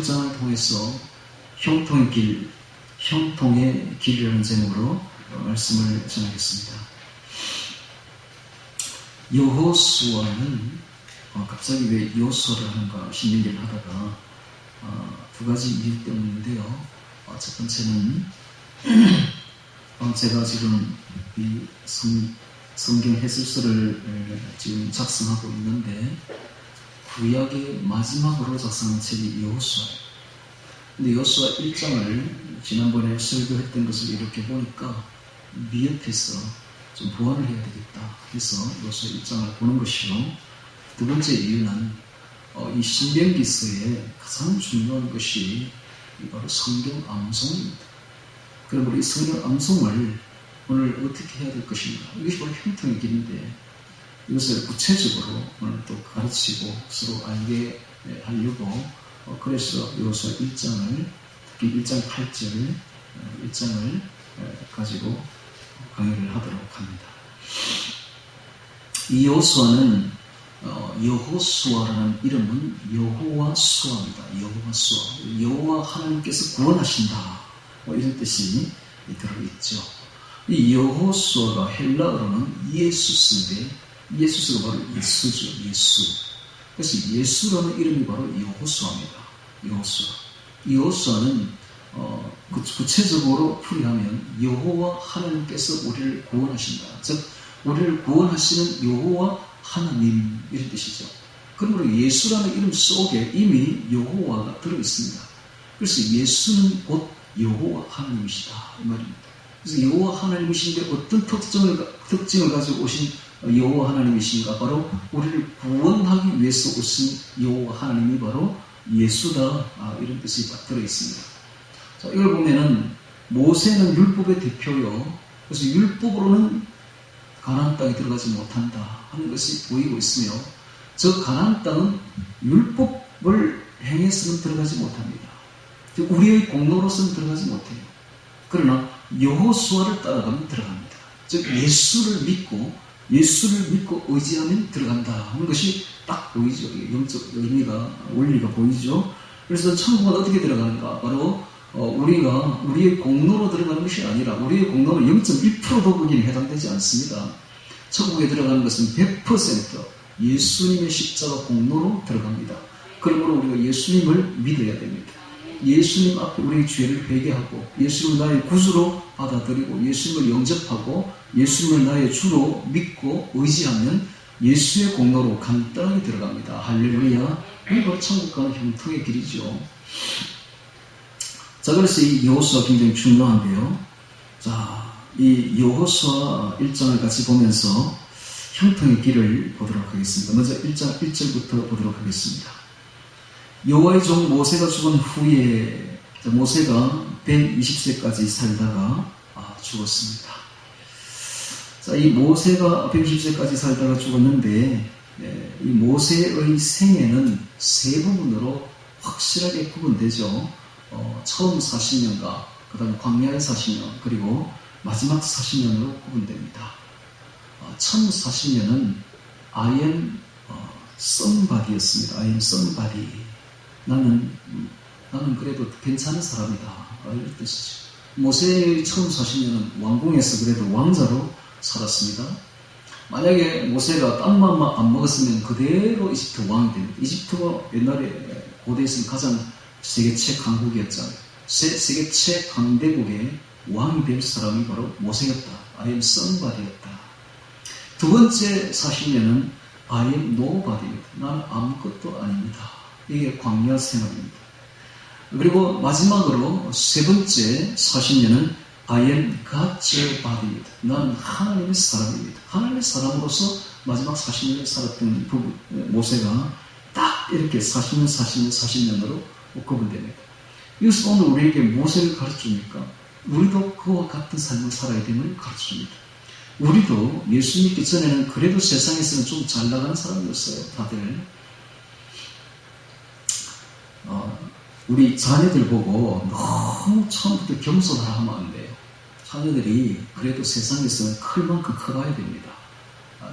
1장을 통해서 형통의 길이라는 제목으로 말씀을 전하겠습니다. 여호수아는 갑자기 왜 여호수아를 하는가 신명기를 하다가 두 가지 이유 때문인데요. 첫 번째는 제가 지금 이 성경 해설서를 지금 작성하고 있는데 구약의 마지막으로 작성한 책이 여호수아예요. 근데 여호수아 1장을 지난번에 설교했던 것을 이렇게 보니까 미흡해서 좀 보완을 해야 되겠다 해서 여호수아 1장을 보는 것이요. 두 번째 이유는 이 신명기서의 가장 중요한 것이 바로 성경 암송입니다. 그럼 우리 성경 암송을 오늘 어떻게 해야 될 것인가? 이것이 바로 형통의 길인데 이것을 구체적으로 오늘 또 가르치고 서로 알게 하려고 그래서 여호수아 1장을 특히 1장 8절 1장을 가지고 강의를 하도록 합니다. 이 여호수아는 여호수아라는 이름은 여호와 수아입니다. 여호와 수아. 여호와 하나님께서 구원하신다. 이런 뜻이 들어있죠. 이 여호수아가 헬라어로는 예수스인데 예수스가 바로 예수죠. 예수. 그래서 예수라는 이름이 바로 여호수아입니다. 여호수아. 여호수아는 구체적으로 풀이하면 여호와 하나님께서 우리를 구원하신다. 즉 우리를 구원하시는 여호와 하나님 이런 뜻이죠. 그러므로 예수라는 이름 속에 이미 여호와가 들어있습니다. 그래서 예수는 곧 여호와 하나님이시다 이 말입니다. 그래서 여호와 하나님이신데 어떤 특징을 가지고 오신 여호와 하나님이신가? 바로 우리를 구원하기 위해서 오신 여호와 하나님이 바로 예수다 이런 뜻이 딱 들어있습니다. 자, 이걸 보면은 모세는 율법의 대표요. 그래서 율법으로는 가나안 땅에 들어가지 못한다 하는 것이 보이고 있으며 저 가나안 땅은 율법을 행해서는 들어가지 못합니다. 우리의 공로로서는 들어가지 못해요. 그러나 여호수아를 따라가면 들어갑니다. 즉 예수를 믿고 의지하면 들어간다 하는 것이 딱 보이죠. 영적 의미가 원리가 보이죠. 그래서 천국은 어떻게 들어가는가? 바로 우리가 우리의 공로로 들어가는 것이 아니라 우리의 공로는 0.1%도 거기에 해당되지 않습니다. 천국에 들어가는 것은 100% 예수님의 십자가 공로로 들어갑니다. 그러므로 우리가 예수님을 믿어야 됩니다. 예수님 앞에 우리의 죄를 회개하고 예수님을 나의 구주로 받아들이고 예수님을 영접하고 예수님을 나의 주로 믿고 의지하면 예수의 공로로 간단하게 들어갑니다. 할렐루야. 이게 바로 천국 가는 형통의 길이죠. 자, 그래서 이 여호수아 굉장히 중요한데요. 자, 이 여호수아 1장을 같이 보면서 형통의 길을 보도록 하겠습니다. 먼저 1장 1절부터 보도록 하겠습니다. 여호와의 종 모세가 죽은 후에 모세가 120세까지 살다가 죽었습니다. 자, 이 모세가 120세까지 살다가 죽었는데 이 모세의 생애는 세 부분으로 확실하게 구분되죠. 처음 40년과 그 다음에 광야의 40년 그리고 마지막 40년으로 구분됩니다. 처음 40년은 I am somebody였습니다. I am somebody. 나는 그래도 괜찮은 사람이다. 이런 뜻이죠. 모세의 처음 40년은 왕궁에서 그래도 왕자로 살았습니다. 만약에 모세가 딴 맘만 안 먹었으면 그대로 이집트 왕이 됩니다. 이집트가 옛날에 고대에서는 가장 세계 최강국이었잖아요. 세계 최강대국의 왕이 될 사람이 바로 모세였다. I am somebody였다. 두 번째 40년은 I am nobody입니다. 나는 아무것도 아닙니다. 이게 광야 생활입니다. 그리고 마지막으로 세 번째 40년은 I am God's body입니다. 나는 하나님의 사람입니다. 하나님의 사람으로서 마지막 40년을 살았던 모세가 딱 이렇게 40년으로 구분됩니다. 이것은 오늘 우리에게 무엇을 가르쳐줍니까? 우리도 그와 같은 삶을 살아야 됨을 가르쳐줍니다. 우리도 예수 믿기 전에는 그래도 세상에서는 좀 잘 나가는 사람이었어요. 다들. 우리 자녀들 보고 너무 처음부터 겸손하라 하면 안 돼요. 자녀들이 그래도 세상에서는 클 만큼 커봐야 됩니다.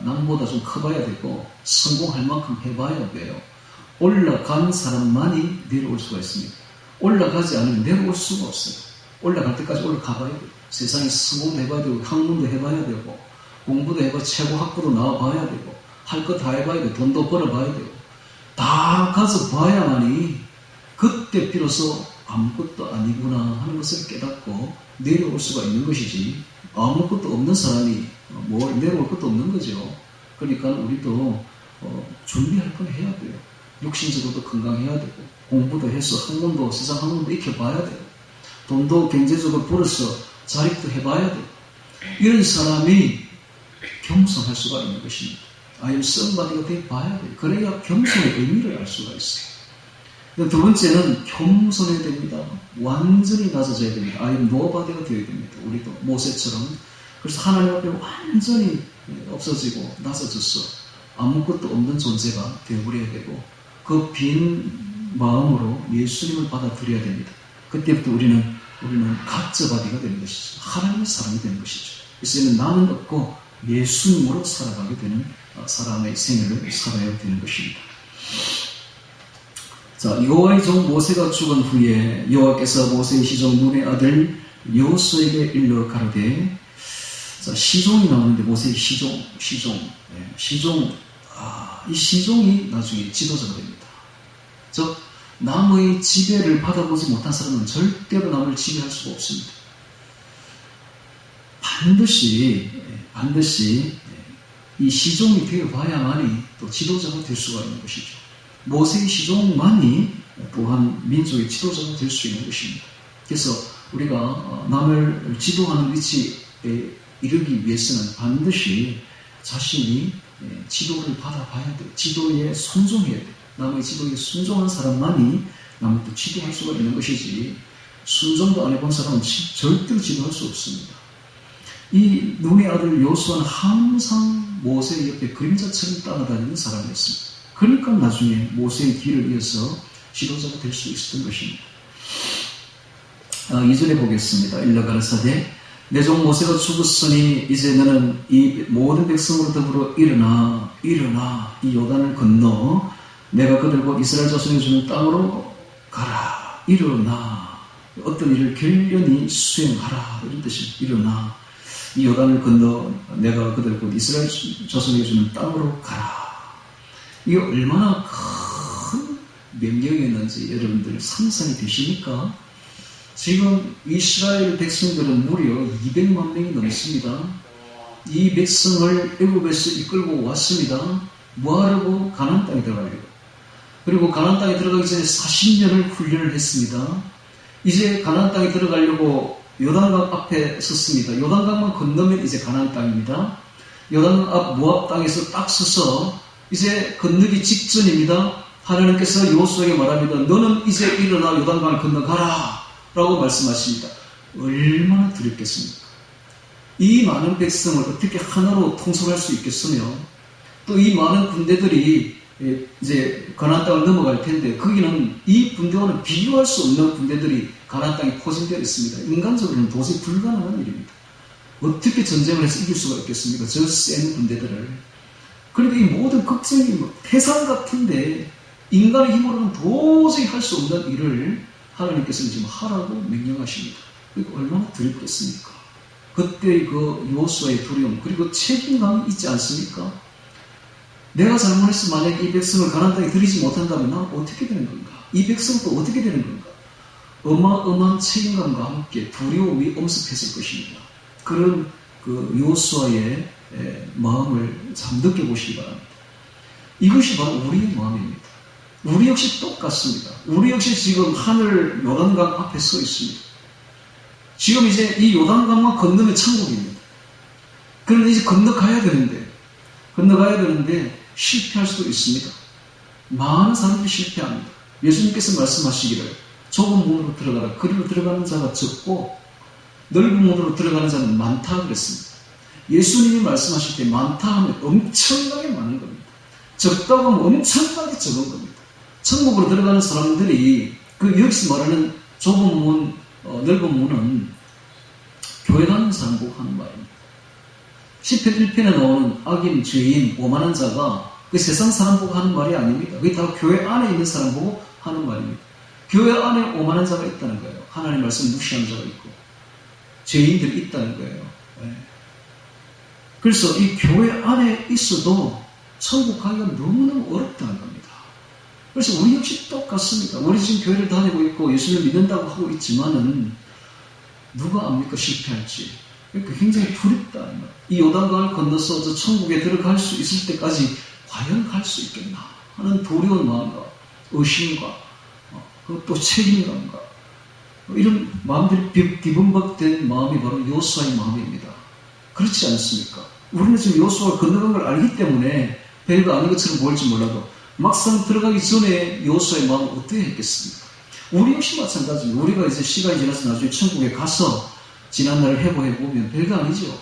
남보다 좀 커봐야 되고 성공할 만큼 해봐야 돼요. 올라간 사람만이 내려올 수가 있습니다. 올라가지 않으면 내려올 수가 없어요. 올라갈 때까지 올라가봐야 돼요. 세상에 성공도 해봐야 되고 학문도 해봐야 되고 공부도 해봐 최고 학부로 나와봐야 되고 할 거 다 해봐야 되고 돈도 벌어봐야 되고 다 가서 봐야만이 그때 비로소 아무것도 아니구나 하는 것을 깨닫고 내려올 수가 있는 것이지 아무것도 없는 사람이 내려올 것도 없는 거죠. 그러니까 우리도 준비할 건 해야 돼요. 육신적으로도 건강해야 되고 공부도 해서 학문도 세상 학문도 익혀봐야 돼요. 돈도 경제적으로 벌어서 자립도 해봐야 돼요. 이런 사람이 겸손할 수가 있는 것입니다. I am somebody가 돼봐야 돼요. 그래야 겸손의 의미를 알 수가 있어요. 두 번째는 겸손해야 됩니다. 완전히 낮아져야 됩니다. I am nobody가 되어야 됩니다. 우리도 모세처럼. 그래서 하나님 앞에 완전히 없어지고 낮아져서 아무것도 없는 존재가 되어버려야 되고 그 빈 마음으로 예수님을 받아들여야 됩니다. 그때부터 우리는 가짜바디가 되는 것이죠. 하나님의 사람이 되는 것이죠. 그래서 나는 없고 예수님으로 살아가게 되는 사람의 생애를 살아야 되는 것입니다. 자, 여호와의 종 모세가 죽은 후에 여호와께서 모세의 시종 눈의 아들 여호수아에게 일러 가로되, 자, 시종이 나오는데 모세의 시종, 이 시종이 나중에 지도자가 됩니다. 즉 남의 지배를 받아보지 못한 사람은 절대로 남을 지배할 수가 없습니다. 반드시 이 시종이 되어봐야만이 또 지도자가 될 수가 있는 것이죠. 모세의 시종만이 또한 민족의 지도자가 될 수 있는 것입니다. 그래서 우리가 남을 지도하는 위치에 이르기 위해서는 반드시 자신이 지도를 받아봐야 돼요. 지도에 순종해야 돼요. 남의 지도에 순종한 사람만이 남을 또 지도할 수가 있는 것이지 순종도 안 해본 사람은 절대로 지도할 수 없습니다. 이 눈의 아들 여호수아는 항상 모세의 옆에 그림자처럼 따라다니는 사람이었습니다. 그러니까 나중에 모세의 길을 이어서 지도자가 될 수 있었던 것입니다. 2절에 보겠습니다. 일러 가라사대 내 종 모세가 죽었으니 이제 너는 이 모든 백성으로 더불어 일어나 이 요단을 건너 내가 그들과 이스라엘 자손이 주는 땅으로 가라. 일어나 어떤 일을 결연히 수행하라 이런 뜻입니다. 일어나 이 요단을 건너 내가 그들과 이스라엘 자손이 주는 땅으로 가라. 이게 얼마나 큰 명령이었는지 여러분들 상상이 되십니까? 지금 이스라엘 백성들은 무려 200만 명이 넘습니다. 이 백성을 애굽에서 이끌고 왔습니다. 뭐하려고? 가나안 땅에 들어가려고. 그리고 가나안 땅에 들어가기 전에 40년을 훈련을 했습니다. 이제 가나안 땅에 들어가려고 요단강 앞에 섰습니다. 요단강만 건너면 이제 가나안 땅입니다. 요단강 앞 모압 땅에서 딱 서서 이제 건너기 직전입니다. 하나님께서 여호수아에게 말합니다. 너는 이제 일어나 요단강을 건너가라 라고 말씀하십니다. 얼마나 두렵겠습니까? 이 많은 백성을 어떻게 하나로 통솔할 수 있겠으며 또 이 많은 군대들이 이제 가나안 땅을 넘어갈 텐데 거기는 이 군대와는 비교할 수 없는 군대들이 가나안 땅에 포진되어 있습니다. 인간적으로는 도저히 불가능한 일입니다. 어떻게 전쟁을 해서 이길 수가 있겠습니까? 저 센 군대들을. 그런데 이 모든 걱정이 태산 같은데 인간의 힘으로는 도저히 할 수 없는 일을 하나님께서는 지금 하라고 명령하십니다. 그리고 얼마나 두렵겠습니까? 그때 그 여호수아의 두려움 그리고 책임감이 있지 않습니까? 내가 잘못해서 만약 이 백성을 가나안 땅에 들이지 못한다면 난 어떻게 되는 건가? 이 백성도 어떻게 되는 건가? 어마어마한 책임감과 함께 두려움이 엄습했을 것입니다. 그런 그 여호수아의 마음을 참 느껴보시기 바랍니다. 이것이 바로 우리의 마음입니다. 우리 역시 똑같습니다. 우리 역시 지금 하늘 요단강 앞에 서 있습니다. 지금 이제 이 요단강만 건너면 천국입니다. 그런데 이제 건너가야 되는데 실패할 수도 있습니다. 많은 사람들이 실패합니다. 예수님께서 말씀하시기를 좁은 문으로 들어가라. 그리로 들어가는 자가 적고 넓은 문으로 들어가는 자는 많다 그랬습니다. 예수님이 말씀하실 때 많다 하면 엄청나게 많은 겁니다. 적다고 하면 엄청나게 적은 겁니다. 천국으로 들어가는 사람들이 그 여기서 말하는 좁은 문, 넓은 문은 교회 다니는 사람 보고 하는 말입니다. 10편 1편에 나오는 악인, 죄인, 오만한 자가 그 세상 사람 보고 하는 말이 아닙니다. 그게 다 교회 안에 있는 사람 보고 하는 말입니다. 교회 안에 오만한 자가 있다는 거예요. 하나님 말씀 무시하는 자가 있고 죄인들이 있다는 거예요. 네. 그래서 이 교회 안에 있어도 천국 가기가 너무너무 어렵다는 겁니다. 그래서 우리 역시 똑같습니다. 우리 지금 교회를 다니고 있고 예수를 믿는다고 하고 있지만은 누가 압니까? 실패할지. 그러니까 굉장히 두렵다. 이 요단강을 건너서 저 천국에 들어갈 수 있을 때까지 과연 갈 수 있겠나 하는 두려운 마음과 의심과 또 책임감과 이런 마음들이 뒤범벅된 마음이 바로 여호수아의 마음입니다. 그렇지 않습니까? 우리는 지금 여호수아가 건너간 걸 알기 때문에 별거 아닌 것처럼 보일지 몰라도 막상 들어가기 전에 여호수아의 마음은 어떻게 했겠습니까? 우리 역시 마찬가지입니다. 우리가 이제 시간이 지나서 나중에 천국에 가서 지난날을 회고해보면 별거 아니죠.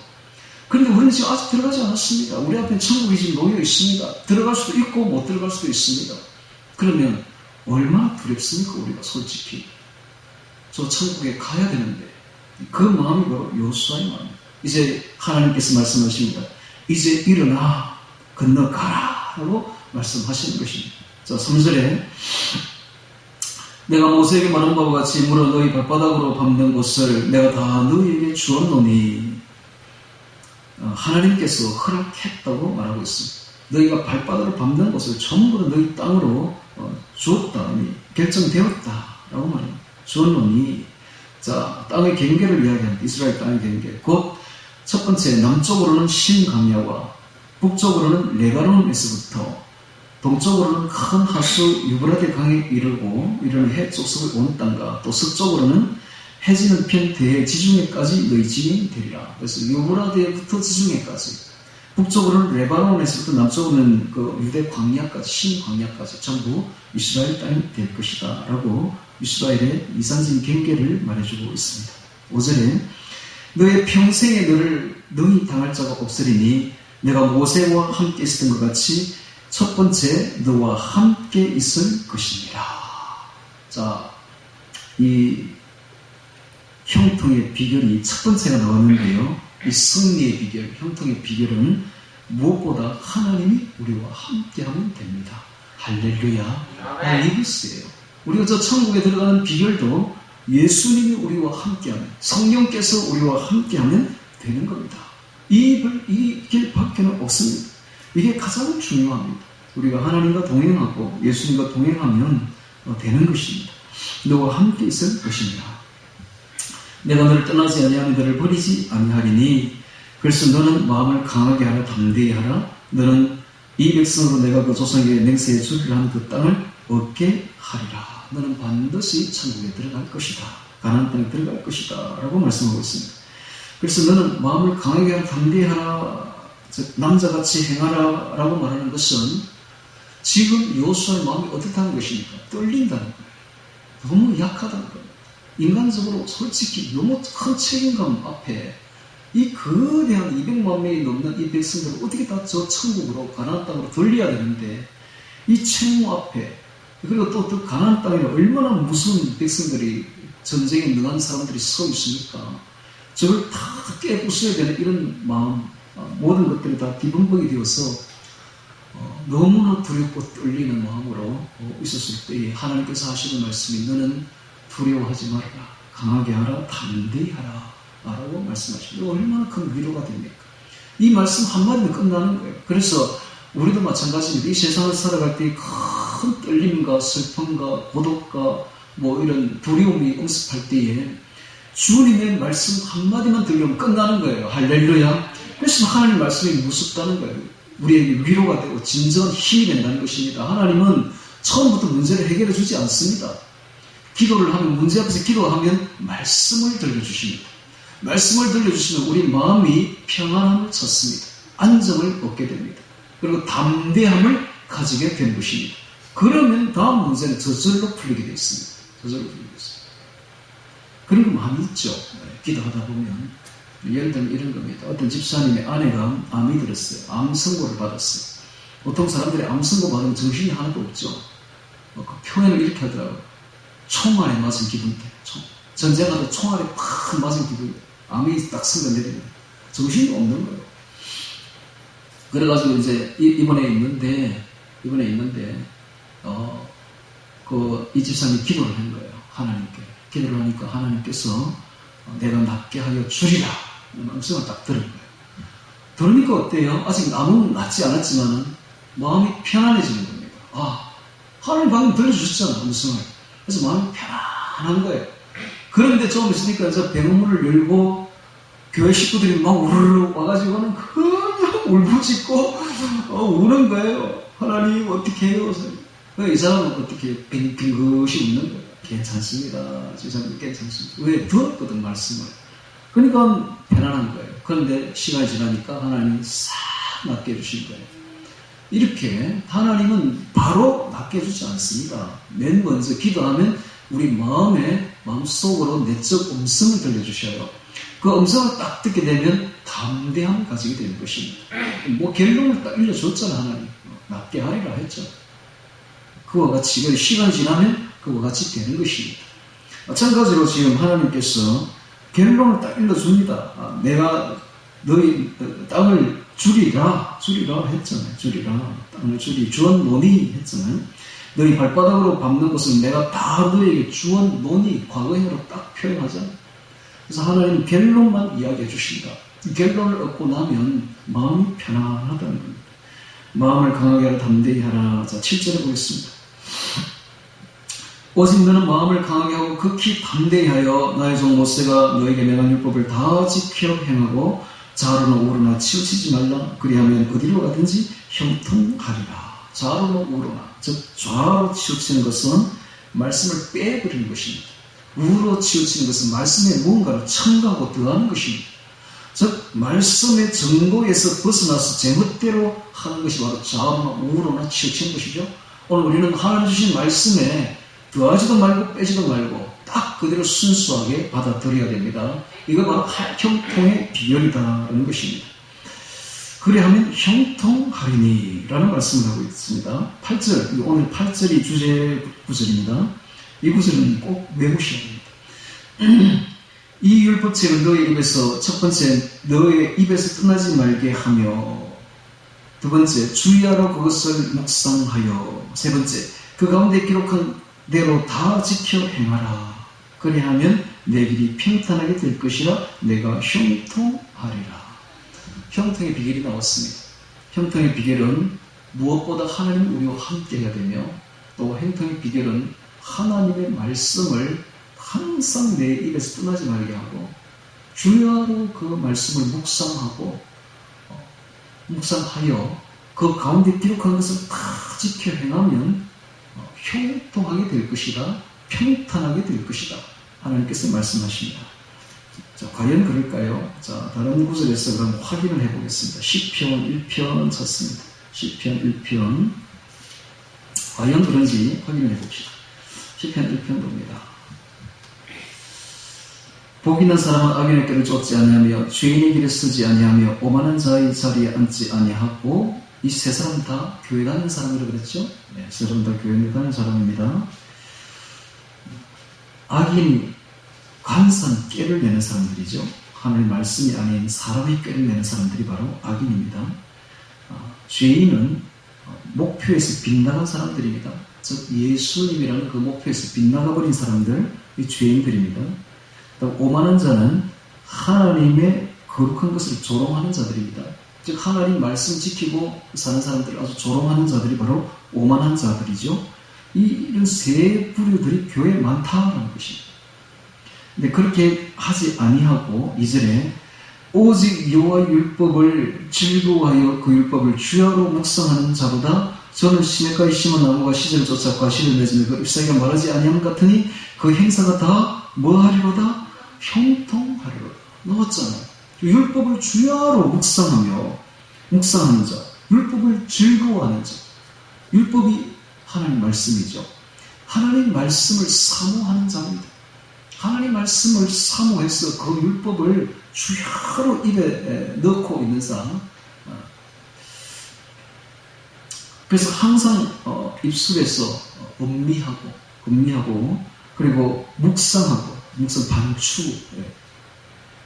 그런데 우리는 지금 아직 들어가지 않았습니다. 우리 앞에 천국이 지금 놓여 있습니다. 들어갈 수도 있고 못 들어갈 수도 있습니다. 그러면 얼마나 두렵습니까? 우리가 솔직히. 저 천국에 가야 되는데 그 마음이 바로 여호수아의 마음입니다. 이제 하나님께서 말씀하십니다. 이제 일어나 건너가라 라고 말씀하시는 것입니다. 자, 3절에 내가 모세에게 말한 바와 같이 물어 너희 발바닥으로 밟는 곳을 내가 다 너희에게 주었노니 하나님께서 허락했다고 말하고 있습니다. 너희가 발바닥으로 밟는 곳을 전부 다 너희 땅으로 주었다, 결정되었다라고 말합니다. 주었노니 자, 땅의 경계를 이야기합니다. 이스라엘 땅의 경계. 곧 첫 번째 남쪽으로는 신강야와 북쪽으로는 레바논에서부터 동쪽으로는 큰 하수 유브라데 강에 이르고 이르는 해쪽 섭을 온 땅과 또 서쪽으로는 해지는 편 대해 지중해까지 너희 지경이 되리라. 그래서 유브라데부터 지중해까지, 북쪽으로는 레바논에서부터 남쪽으로는 그 유대 광야까지, 신광야까지 전부 이스라엘 땅이 될 것이다 라고 이스라엘의 이상적인 경계를 말해주고 있습니다. 5절에 너의 평생에 너희 당할 자가 없으리니 내가 모세와 함께 있었던 것 같이 첫 번째 너와 함께 있을 것입니다. 자, 이 형통의 비결이 첫 번째가 나왔는데요. 이 승리의 비결, 형통의 비결은 무엇보다 하나님이 우리와 함께하면 됩니다. 할렐루야. 이것이에요. 우리가 저 천국에 들어가는 비결도 예수님이 우리와 함께하면, 성령께서 우리와 함께하면 되는 겁니다. 이 길 밖에는 없습니다. 이게 가장 중요합니다. 우리가 하나님과 동행하고 예수님과 동행하면 되는 것입니다. 너와 함께 있을 것입니다. 내가 너를 떠나지 아니하면 너를 버리지 아니하리니 그래서 너는 마음을 강하게 하라, 담대히 하라. 너는 이 백성으로 내가 그 조상에게 맹세해 주리라 하는 그 땅을 얻게 하리라. 너는 반드시 천국에 들어갈 것이다. 가나안 땅에 들어갈 것이다 라고 말씀하고 있습니다. 그래서 너는 마음을 강하게 하라, 담대히 하라, 남자같이 행하라 라고 말하는 것은 지금 여호수아의 마음이 어떻다는 것입니까? 떨린다는 거예요. 너무 약하다는 거예요. 인간적으로 솔직히 너무 큰 책임감 앞에 이 거대한 200만 명이 넘는 이 백성들을 어떻게 다 저 천국으로 가나안 땅으로 돌려야 되는데 이 책무 앞에, 그리고 또 그 가나안 땅에 얼마나 무서운 백성들이, 전쟁에 능한 사람들이 서 있으니까 저걸 다 깨부숴야 되는 이런 마음, 모든 것들이 다 뒤범벅이 되어서 너무나 두렵고 떨리는 마음으로 있었을 때에 하나님께서 하시는 말씀이 너는 두려워하지 말아라, 강하게 하라, 담대히 하라 라고 말씀하십니다. 얼마나 큰 위로가 됩니까? 이 말씀 한마디면 끝나는 거예요. 그래서 우리도 마찬가지입니다. 이 세상을 살아갈 때 큰 떨림과 슬픔과 고독과 이런 두려움이 응습할 때에 주님의 말씀 한마디만 들으면 끝나는 거예요. 할렐루야. 그래서 하나님 말씀이 무섭다는 거예요. 우리에게 위로가 되고 진정한 힘이 된다는 것입니다. 하나님은 처음부터 문제를 해결해 주지 않습니다. 기도를 하면, 문제 앞에서 기도하면 말씀을 들려주십니다. 말씀을 들려주시면 우리 마음이 평안함을 찾습니다. 안정을 얻게 됩니다. 그리고 담대함을 가지게 된 것입니다. 그러면 다음 문제는 저절로 풀리게 되어 있습니다. 저절로 풀리게 되어 있습니다. 그런 거 많이 있죠. 기도하다 보면. 예를 들면 이런 겁니다. 어떤 집사님의 아내가 암이 들었어요. 암 선고를 받았어요. 보통 사람들이 암 선고 받으면 정신이 하나도 없죠. 그 표현을 이렇게 하더라고요. 총알에 맞은 기분대. 전쟁하다 총알에 팍 맞은 기분. 암이 딱 선고내리면 정신이 없는 거예요. 그래가지고 이제 이번에 있는데 이 집사님이 기도를 한 거예요. 하나님께. 기도를 하니까 하나님께서 내가 낫게 하여 주리라 음성을 딱 들은 거예요. 들으니까 어때요? 아직 남은 낫지 않았지만 마음이 편안해지는 겁니다. 하나님 방금 들려주셨잖아, 음성을. 그래서 마음이 편안한 거예요. 그런데 좀 있으니까 이제 병문을 열고 교회 식구들이 막 우르르 와가지고는 그냥 울부짖고 우는 거예요. 하나님 어떻게 해요? 이 사람은 어떻게 빙긋이 웃는 거예요. 괜찮습니다. 지사님 괜찮습니다. 왜? 들었거든 말씀을. 그러니까 편안한 거예요. 그런데 시간이 지나니까 하나님이 싹 낫게 해주신 거예요. 이렇게 하나님은 바로 낫게 해주지 않습니다. 맨 먼저 기도하면 우리 마음속으로 내적 음성을 들려주셔요. 그 음성을 딱 듣게 되면 담대함을 가지게 되는 것입니다. 결론을 딱 일러줬잖아. 하나님 낫게 하리라 했죠. 그와 같이 시간이 지나면 그와 같이 되는 것입니다. 마찬가지로 지금 하나님께서 결론을 딱 일러줍니다. 내가 너희 땅을 주리라 했잖아요. 땅을 주었노니 했잖아요. 너희 발바닥으로 밟는 것은 내가 다 너희에게 주었노니 과거형으로 딱 표현하잖아요. 그래서 하나님 결론만 이야기해 주신다. 결론을 얻고 나면 마음이 편안하다는 겁니다. 마음을 강하게 하라 담대히 하라. 자, 7절에 보겠습니다. 오직 너는 마음을 강하게 하고 극히 담대히 하여 나의 종 모세가 너에게 명한 율법을 다 지켜 행하고 좌로나 우로나 치우치지 말라. 그리하면 어디로 가든지 형통하리라. 좌로나 우로나, 즉 좌로 치우치는 것은 말씀을 빼버리는 것입니다. 우로 치우치는 것은 말씀에 무언가를 첨가하고 더하는 것입니다. 즉 말씀의 정보에서 벗어나서 제멋대로 하는 것이 바로 좌로나 우로나 치우치는 것이죠. 오늘 우리는 하나님 주신 말씀에 더하지도 말고 빼지도 말고 딱 그대로 순수하게 받아들여야 됩니다. 이거 바로 형통의 비결이다라는 것입니다. 그래야하면 형통하리니 라는 말씀을 하고 있습니다. 8절, 오늘 8절이 주제 구절입니다. 이 구절은 꼭 외우셔야 됩니다. 이 율법책을 너의 입에서, 첫 번째 너의 입에서 떠나지 말게 하며, 두 번째 주의하러 그것을 묵상하여, 세 번째 그 가운데 기록한 대로 다 지켜 행하라. 그리하면 내 길이 평탄하게 될 것이라. 내가 형통하리라. 형통의 비결이 나왔습니다. 형통의 비결은 무엇보다 하나님 우리와 함께 해야 되며, 또 형통의 비결은 하나님의 말씀을 항상 내 입에서 떠나지 말게 하고 주야로 그 말씀을 묵상하여 그 가운데 기록한 것을 다 지켜 행하면 형통하게 될 것이다. 평탄하게 될 것이다. 하나님께서 말씀하십니다. 자, 과연 그럴까요? 자, 다른 구절에서 그럼 확인을 해보겠습니다. 시편 1편 찾습니다. 시편 1편. 과연 그런지 확인을 해봅시다. 시편 1편 봅니다. 복 있는 사람은 악인의 길을 쫓지 아니하며 죄인의 길에 서지 아니하며 오만한 자의 자리에 앉지 아니하고. 이 세 사람 다 교회 다니는 사람이라고 그랬죠? 네, 세 사람 다 교회 다니는 사람입니다. 악인, 간산, 깨를 내는 사람들이죠. 하나님의 말씀이 아닌 사람의 깨를 내는 사람들이 바로 악인입니다. 죄인은 목표에서 빗나간 사람들입니다. 즉 예수님이라는 그 목표에서 빗나가버린 사람들, 이 죄인들입니다. 또 오만한 자는 하나님의 거룩한 것을 조롱하는 자들입니다. 즉 하나님 말씀 지키고 사는 사람들, 아주 조롱하는 자들이 바로 오만한 자들이죠. 이런 세 부류들이 교회에 많다라는 것입니다. 근데 그렇게 하지 아니하고 2절에 오직 여호와의 율법을 즐거워하여 그 율법을 주야로 묵상하는 자보다 저는 시냇가에 심은 나무가 시절을 쫓아 과실을 맺으며 그 잎사귀가 마르지 아니함 같으니 그 행사가 다 뭐하리로다? 형통하리로다. 넣었잖아요. 율법을 주야로 묵상하는 자, 율법을 즐거워하는 자. 율법이 하나님 말씀이죠. 하나님 말씀을 사모하는 자입니다. 하나님 말씀을 사모해서 그 율법을 주야로 입에 넣고 있는 사람. 그래서 항상 입술에서 음미하고 그리고 묵상 반추.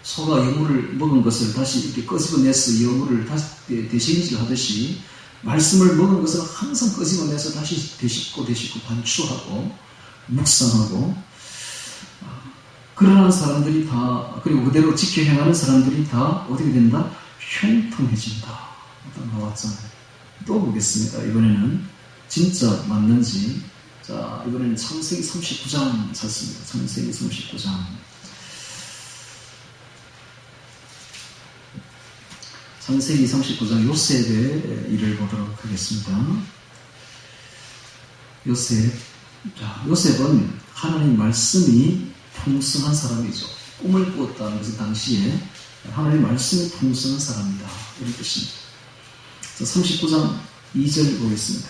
소가 여물을 먹은 것을 다시 이렇게 끄집어내서 여물을 다시 대신질 하듯이 말씀을 먹은 것을 항상 끄집어내서 다시 되씹고 반추하고 묵상하고 그러한 사람들이 다 그리고 그대로 지켜 행하는 사람들이 다 어떻게 된다? 형통해진다. 나왔잖아요. 또 보겠습니다. 이번에는 진짜 맞는지. 자, 이번에는 창세기 39장 찾습니다. 창세기 39장. 창세기 39장 요셉의 일을 보도록 하겠습니다. 요셉은 하나님 말씀이 풍성한 사람이죠. 꿈을 꾸었다는 것은 당시에 하나님 말씀이 풍성한 사람이다. 이런 뜻입니다. 자, 39장 2절 보겠습니다.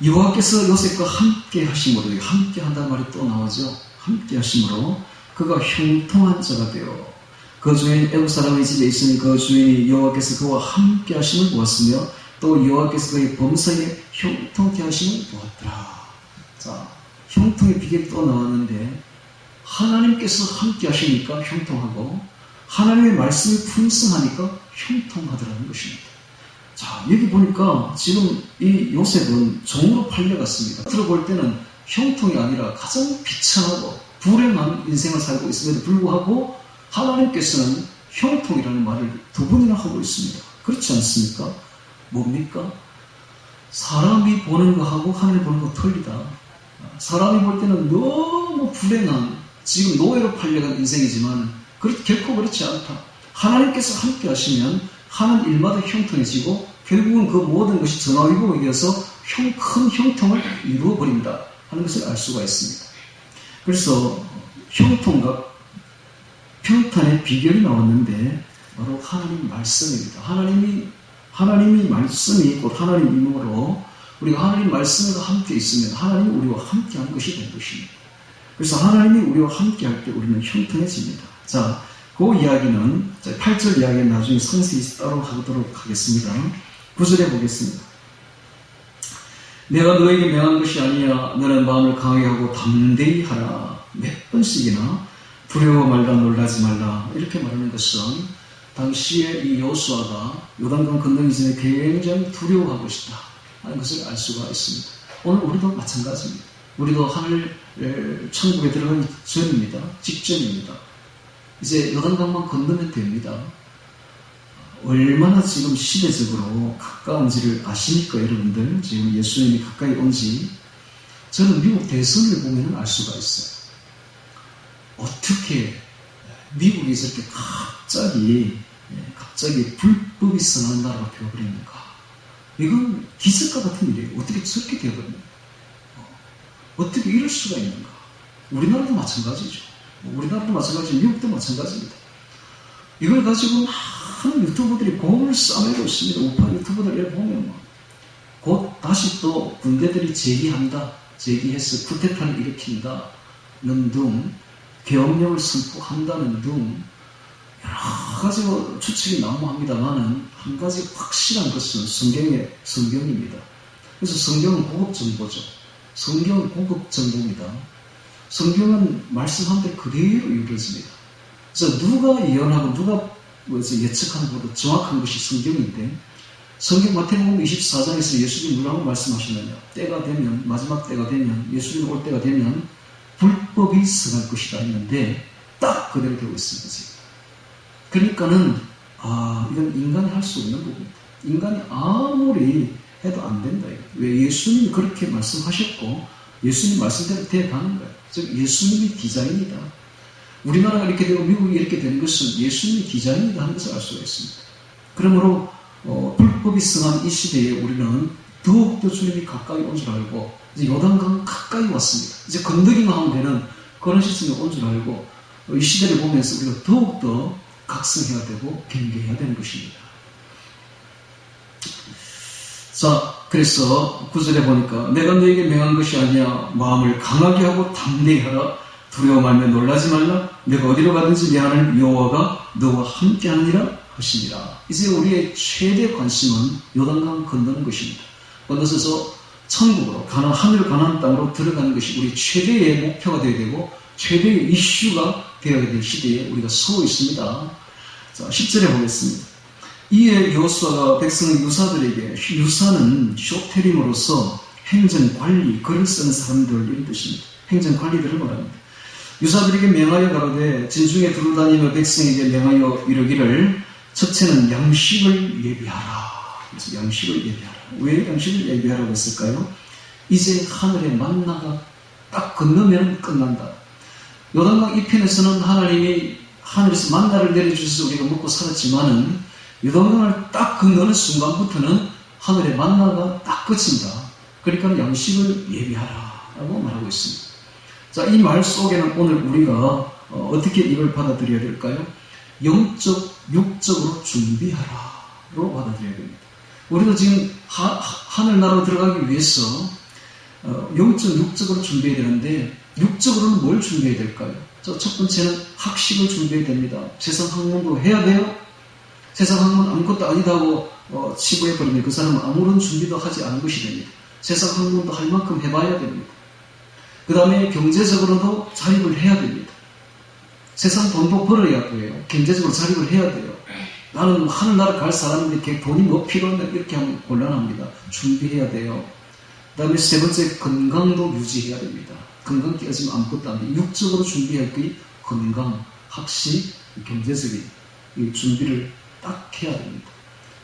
여호와께서 요셉과 함께 하심으로, 함께 한다는 말이 또 나오죠. 함께 하심으로 그가 형통한 자가 되어 그 주인 애굽 사람의 집에 있으니 그 주인이 여호와께서 그와 함께 하심을 보았으며 또 여호와께서 그의 범사에 형통케 하심을 보았더라. 자, 형통의 비결이 또 나왔는데 하나님께서 함께 하시니까 형통하고 하나님의 말씀이 풍성하니까 형통하더라는 것입니다. 자, 여기 보니까 지금 이 요셉은 종으로 팔려갔습니다. 들어볼 때는 형통이 아니라 가장 비참하고 불행한 인생을 살고 있음에도 불구하고 하나님께서는 형통이라는 말을 두 번이나 하고 있습니다. 그렇지 않습니까? 뭡니까? 사람이 보는 거하고 하늘 보는 거 틀리다. 사람이 볼 때는 너무 불행한 지금 노예로 팔려간 인생이지만 결코 그렇지 않다. 하나님께서 함께 하시면 하는 일마다 형통해지고 결국은 그 모든 것이 전화위복에 이어서 큰 형통을 이루어버린다 하는 것을 알 수가 있습니다. 그래서 형통과 평탄의 비결이 나왔는데 바로 하나님 말씀입니다. 하나님이 말씀이 곧 하나님이므로 우리가 하나님 말씀과 함께 있으면 하나님이 우리와 함께 하는 것이 된 것입니다. 그래서 하나님이 우리와 함께 할 때 우리는 형통해집니다. 자, 그 이야기는 8절 이야기는 나중에 상세히 따로 하도록 하겠습니다. 9절에 보겠습니다. 내가 너에게 명한 것이 아니야. 너는 마음을 강하게 하고 담대히 하라. 몇 번씩이나 두려워 말라 놀라지 말라. 이렇게 말하는 것은 당시에 이 여호수아가 요단강 건너기 전에 굉장히 두려워하고 있다 하는 것을 알 수가 있습니다. 오늘 우리도 마찬가지입니다. 우리도 하늘 천국에 들어가기 전입니다. 직전입니다. 이제 요단강만 건너면 됩니다. 얼마나 지금 시대적으로 가까운지를 아십니까, 여러분들? 지금 예수님이 가까이 온지. 저는 미국 대선을 보면 알 수가 있어요. 어떻게 미국이 저렇게 갑자기 불법이 선언한 나라가 되어버렸는가. 이건 기적과 같은 일이에요. 어떻게 저렇게 되어버렸는가. 어떻게 이럴 수가 있는가. 우리나라도 마찬가지죠. 우리나라도 마찬가지고 미국도 마찬가지입니다. 이걸 가지고 많은 유튜버들이 공을 싸매고 있습니다. 우파 유튜버들 보면 곧 다시 또 군대들이 제기해서 쿠데타를 일으킨다는 등 계엄령을 선포한다는 등 여러 가지 추측이 난무합니다만은 한 가지 확실한 것은 성경입니다. 그래서 성경은 고급 정보죠. 성경은 고급 정보입니다. 성경은 말씀한 대로 그대로 이루어집니다. 그래서 누가 예언하고 누가 예측하는 것보다 정확한 것이 성경인데, 성경 마태복음 24장에서 예수님이 뭐라고 말씀하시느냐. 때가 되면, 마지막 때가 되면, 예수님 올 때가 되면 불법이 성할 것이다 했는데 딱 그대로 되고 있습니다. 지금. 그러니까는 이건 인간이 할 수 없는 부분입니다. 인간이 아무리 해도 안 된다. 왜? 예수님이 그렇게 말씀하셨고 예수님 말씀대로 돼가는 거예요. 즉 예수님이 디자인이다. 우리나라가 이렇게 되고 미국이 이렇게 되는 것은 예수님이 디자인이다 하는 것을 알 수가 있습니다. 그러므로 불법이 성한 이 시대에 우리는 더욱더 주님이 가까이 온 줄 알고 이제 요단강 가까이 왔습니다. 이제 건너기만 하면 되는 그런 시점에 온 줄 알고 이 시대를 보면서 우리가 더욱더 각성해야 되고 경계해야 되는 것입니다. 자, 그래서 9절에 보니까 내가 너에게 명한 것이 아니야. 마음을 강하게 하고 담대히 하라. 두려워 말며 놀라지 말라. 내가 어디로 가든지 내 하나님 여호와가 너와 함께하니라 하시니라. 이제 우리의 최대 관심은 요단강 건너는 것입니다. 건너서 천국으로 하늘 가나안 땅으로 들어가는 것이 우리 최대의 목표가 되어야 되고 최대의 이슈가 되어야 될 시대에 우리가 서고 있습니다. 자, 10절에 보겠습니다. 이에 여호수아가 백성 유사들에게, 유사는 쇼테림으로서 행정관리, 글을 쓰는 사람들 이런 뜻입니다. 행정관리들을 말합니다. 유사들에게 명하여 가로되 진중에 두루다니며 백성에게 명하여 이르기를 첫째는 양식을 예비하라. 그래서 양식을 예비하라. 왜 양식을 예비하라고 했을까요? 이제 하늘의 만나가 딱 건너면 끝난다. 요단강 이편에서는 하나님이 하늘에서 만나를 내려주셔서 우리가 먹고 살았지만은 요단강을 딱 건너는 순간부터는 하늘의 만나가 딱 끝인다. 그러니까 양식을 예비하라 라고 말하고 있습니다. 자, 이 말 속에는 오늘 우리가 어떻게 이걸 받아들여야 될까요? 영적, 육적으로 준비하라로 받아들여야 됩니다. 우리도 지금 하늘나라로 들어가기 위해서 영적, 육적으로 준비해야 되는데 육적으로는 뭘 준비해야 될까요? 첫 번째는 학식을 준비해야 됩니다. 세상 학문도 해야 돼요. 세상 학문 아무것도 아니다고 치부해버리면 그 사람은 아무런 준비도 하지 않은 것이 됩니다. 세상 학문도 할 만큼 해봐야 됩니다. 그 다음에 경제적으로도 자립을 해야 됩니다. 세상 돈도 벌어야 돼요. 경제적으로 자립을 해야 돼요. 나는 하늘나라 갈 사람인데 돈이 뭐 필요하냐 이렇게 하면 곤란합니다. 준비해야 돼요. 그 다음에 세 번째, 건강도 유지해야 됩니다. 건강 깨지면 아무것도 안 돼요. 육적으로 준비할 게 건강, 학식, 경제적인 준비를 딱 해야 됩니다.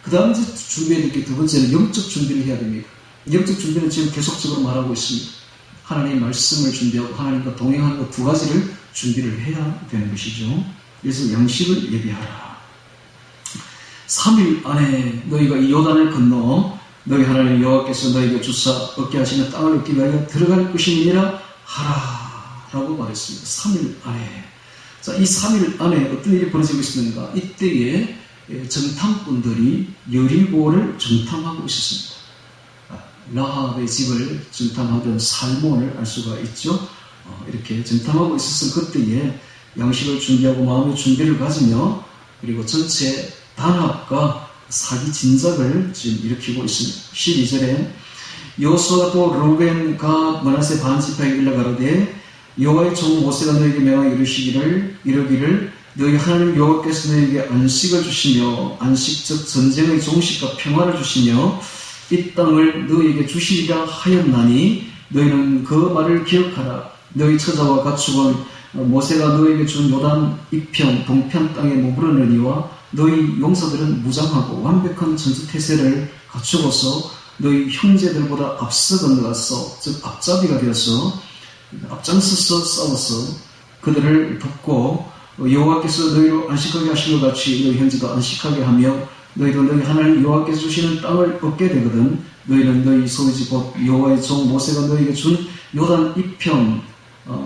그 다음 이제 준비해야 될 게 두 번째는 영적 준비를 해야 됩니다. 영적 준비는 지금 계속적으로 말하고 있습니다. 하나님의 말씀을 준비하고 하나님과 동행하는 것 두 가지를 준비를 해야 되는 것이죠. 그래서 양식을 예비하라. 3일 안에 너희가 이 요단을 건너 너희 하나님 여호와께서 너희에게 주사 얻게 하시는 땅을 얻기 위하여 들어갈 것이니라 하라 라고 말했습니다. 3일 안에. 자, 이 3일 안에 어떤 일이 벌어지고 있었는가? 이때에 정탐꾼들이 여리고를 정탐하고 있었습니다. 라합의 집을 정탐하던 살몬을 알 수가 있죠. 이렇게 정탐하고 있었을 그때에 양식을 준비하고 마음의 준비를 가지며 그리고 전체 단합과 사기 진작을 지금 일으키고 있습니다. 12절에 여호수아가 또 르우벤, 갓, 므낫세 반지파에게 일러 가로되 여호와의 종 모세가 너에게 명하여 이르기를 너희 하나님 여호와께서 너에게 안식을 주시며 안식 즉 전쟁의 종식과 평화를 주시며 이 땅을 너희에게 주시리라 하였나니 너희는 그 말을 기억하라. 너희 처자와 가축은 모세가 너희에게 준 요단 이편 동편 땅에 머무르느니와 너희 용사들은 무장하고 완벽한 전투태세를 갖추고서 너희 형제들보다 앞서 건너가서 즉 앞잡이가 되어서 앞장서서 싸워서 그들을 돕고 여호와께서 너희로 안식하게 하신 것 같이 너희 형제도 안식하게 하며 너희도 너희 하나님 여호와께서 주시는 땅을 얻게 되거든 너희는 너희 소유지 곧 여호와의 종 모세가 너희에게 준 요단 이편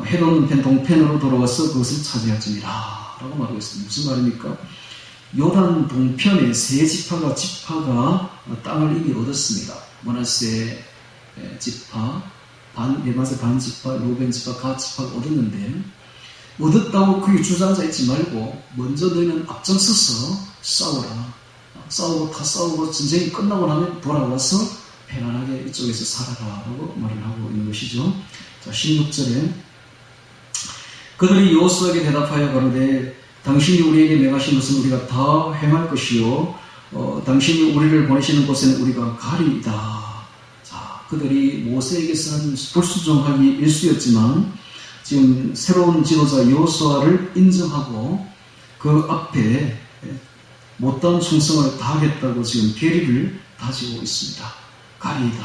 해돋는 편 동편으로 돌아와서 그것을 차지할지니라 라고 말하고 있습니다. 무슨 말입니까? 요단 동편의 세 지파가 땅을 이미 얻었습니다. 므낫세 지파, 므낫세 반지파, 르우벤 지파, 갓 지파가 얻었는데 얻었다고 그게 주저앉아 있지 말고 먼저 너희는 앞장서서 싸우고 다 싸우고 전쟁이 끝나고 나면 돌아와서 편안하게 이쪽에서 살아라 라고 말을 하고 있는 것이죠. 자, 16절에 그들이 여호수아에게 대답하여 가로되 당신이 우리에게 명하신 것은 우리가 다 행할 것이요 당신이 우리를 보내시는 곳에는 우리가 가리이다. 자, 그들이 모세에게서는 불수종하기 일쑤였지만 지금 새로운 지도자 여호수아를 인정하고 그 앞에 못다한 충성을 다하겠다고 지금 계리를 다지고 있습니다. 가리이다.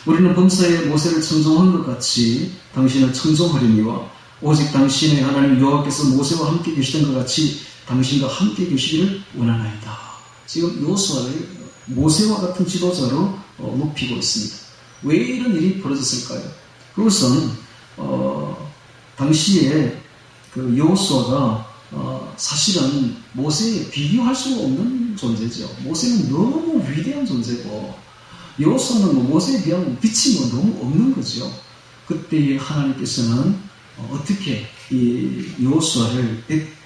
우리는 범사에 모세를 청종한 것 같이 당신을 청종하려니와 오직 당신의 하나님 여호와께서 모세와 함께 계시던 것 같이 당신과 함께 계시기를 원하나이다. 지금 여호수아를 모세와 같은 지도자로 높이고 있습니다. 왜 이런 일이 벌어졌을까요? 그것은 당시에 그 여호수아가 사실은 모세에 비교할 수가 없는 존재죠. 모세는 너무 위대한 존재고 여호수아는 모세에 비하면 빛이 너무 없는 거죠. 그때 하나님께서는 어떻게 이 여호수아를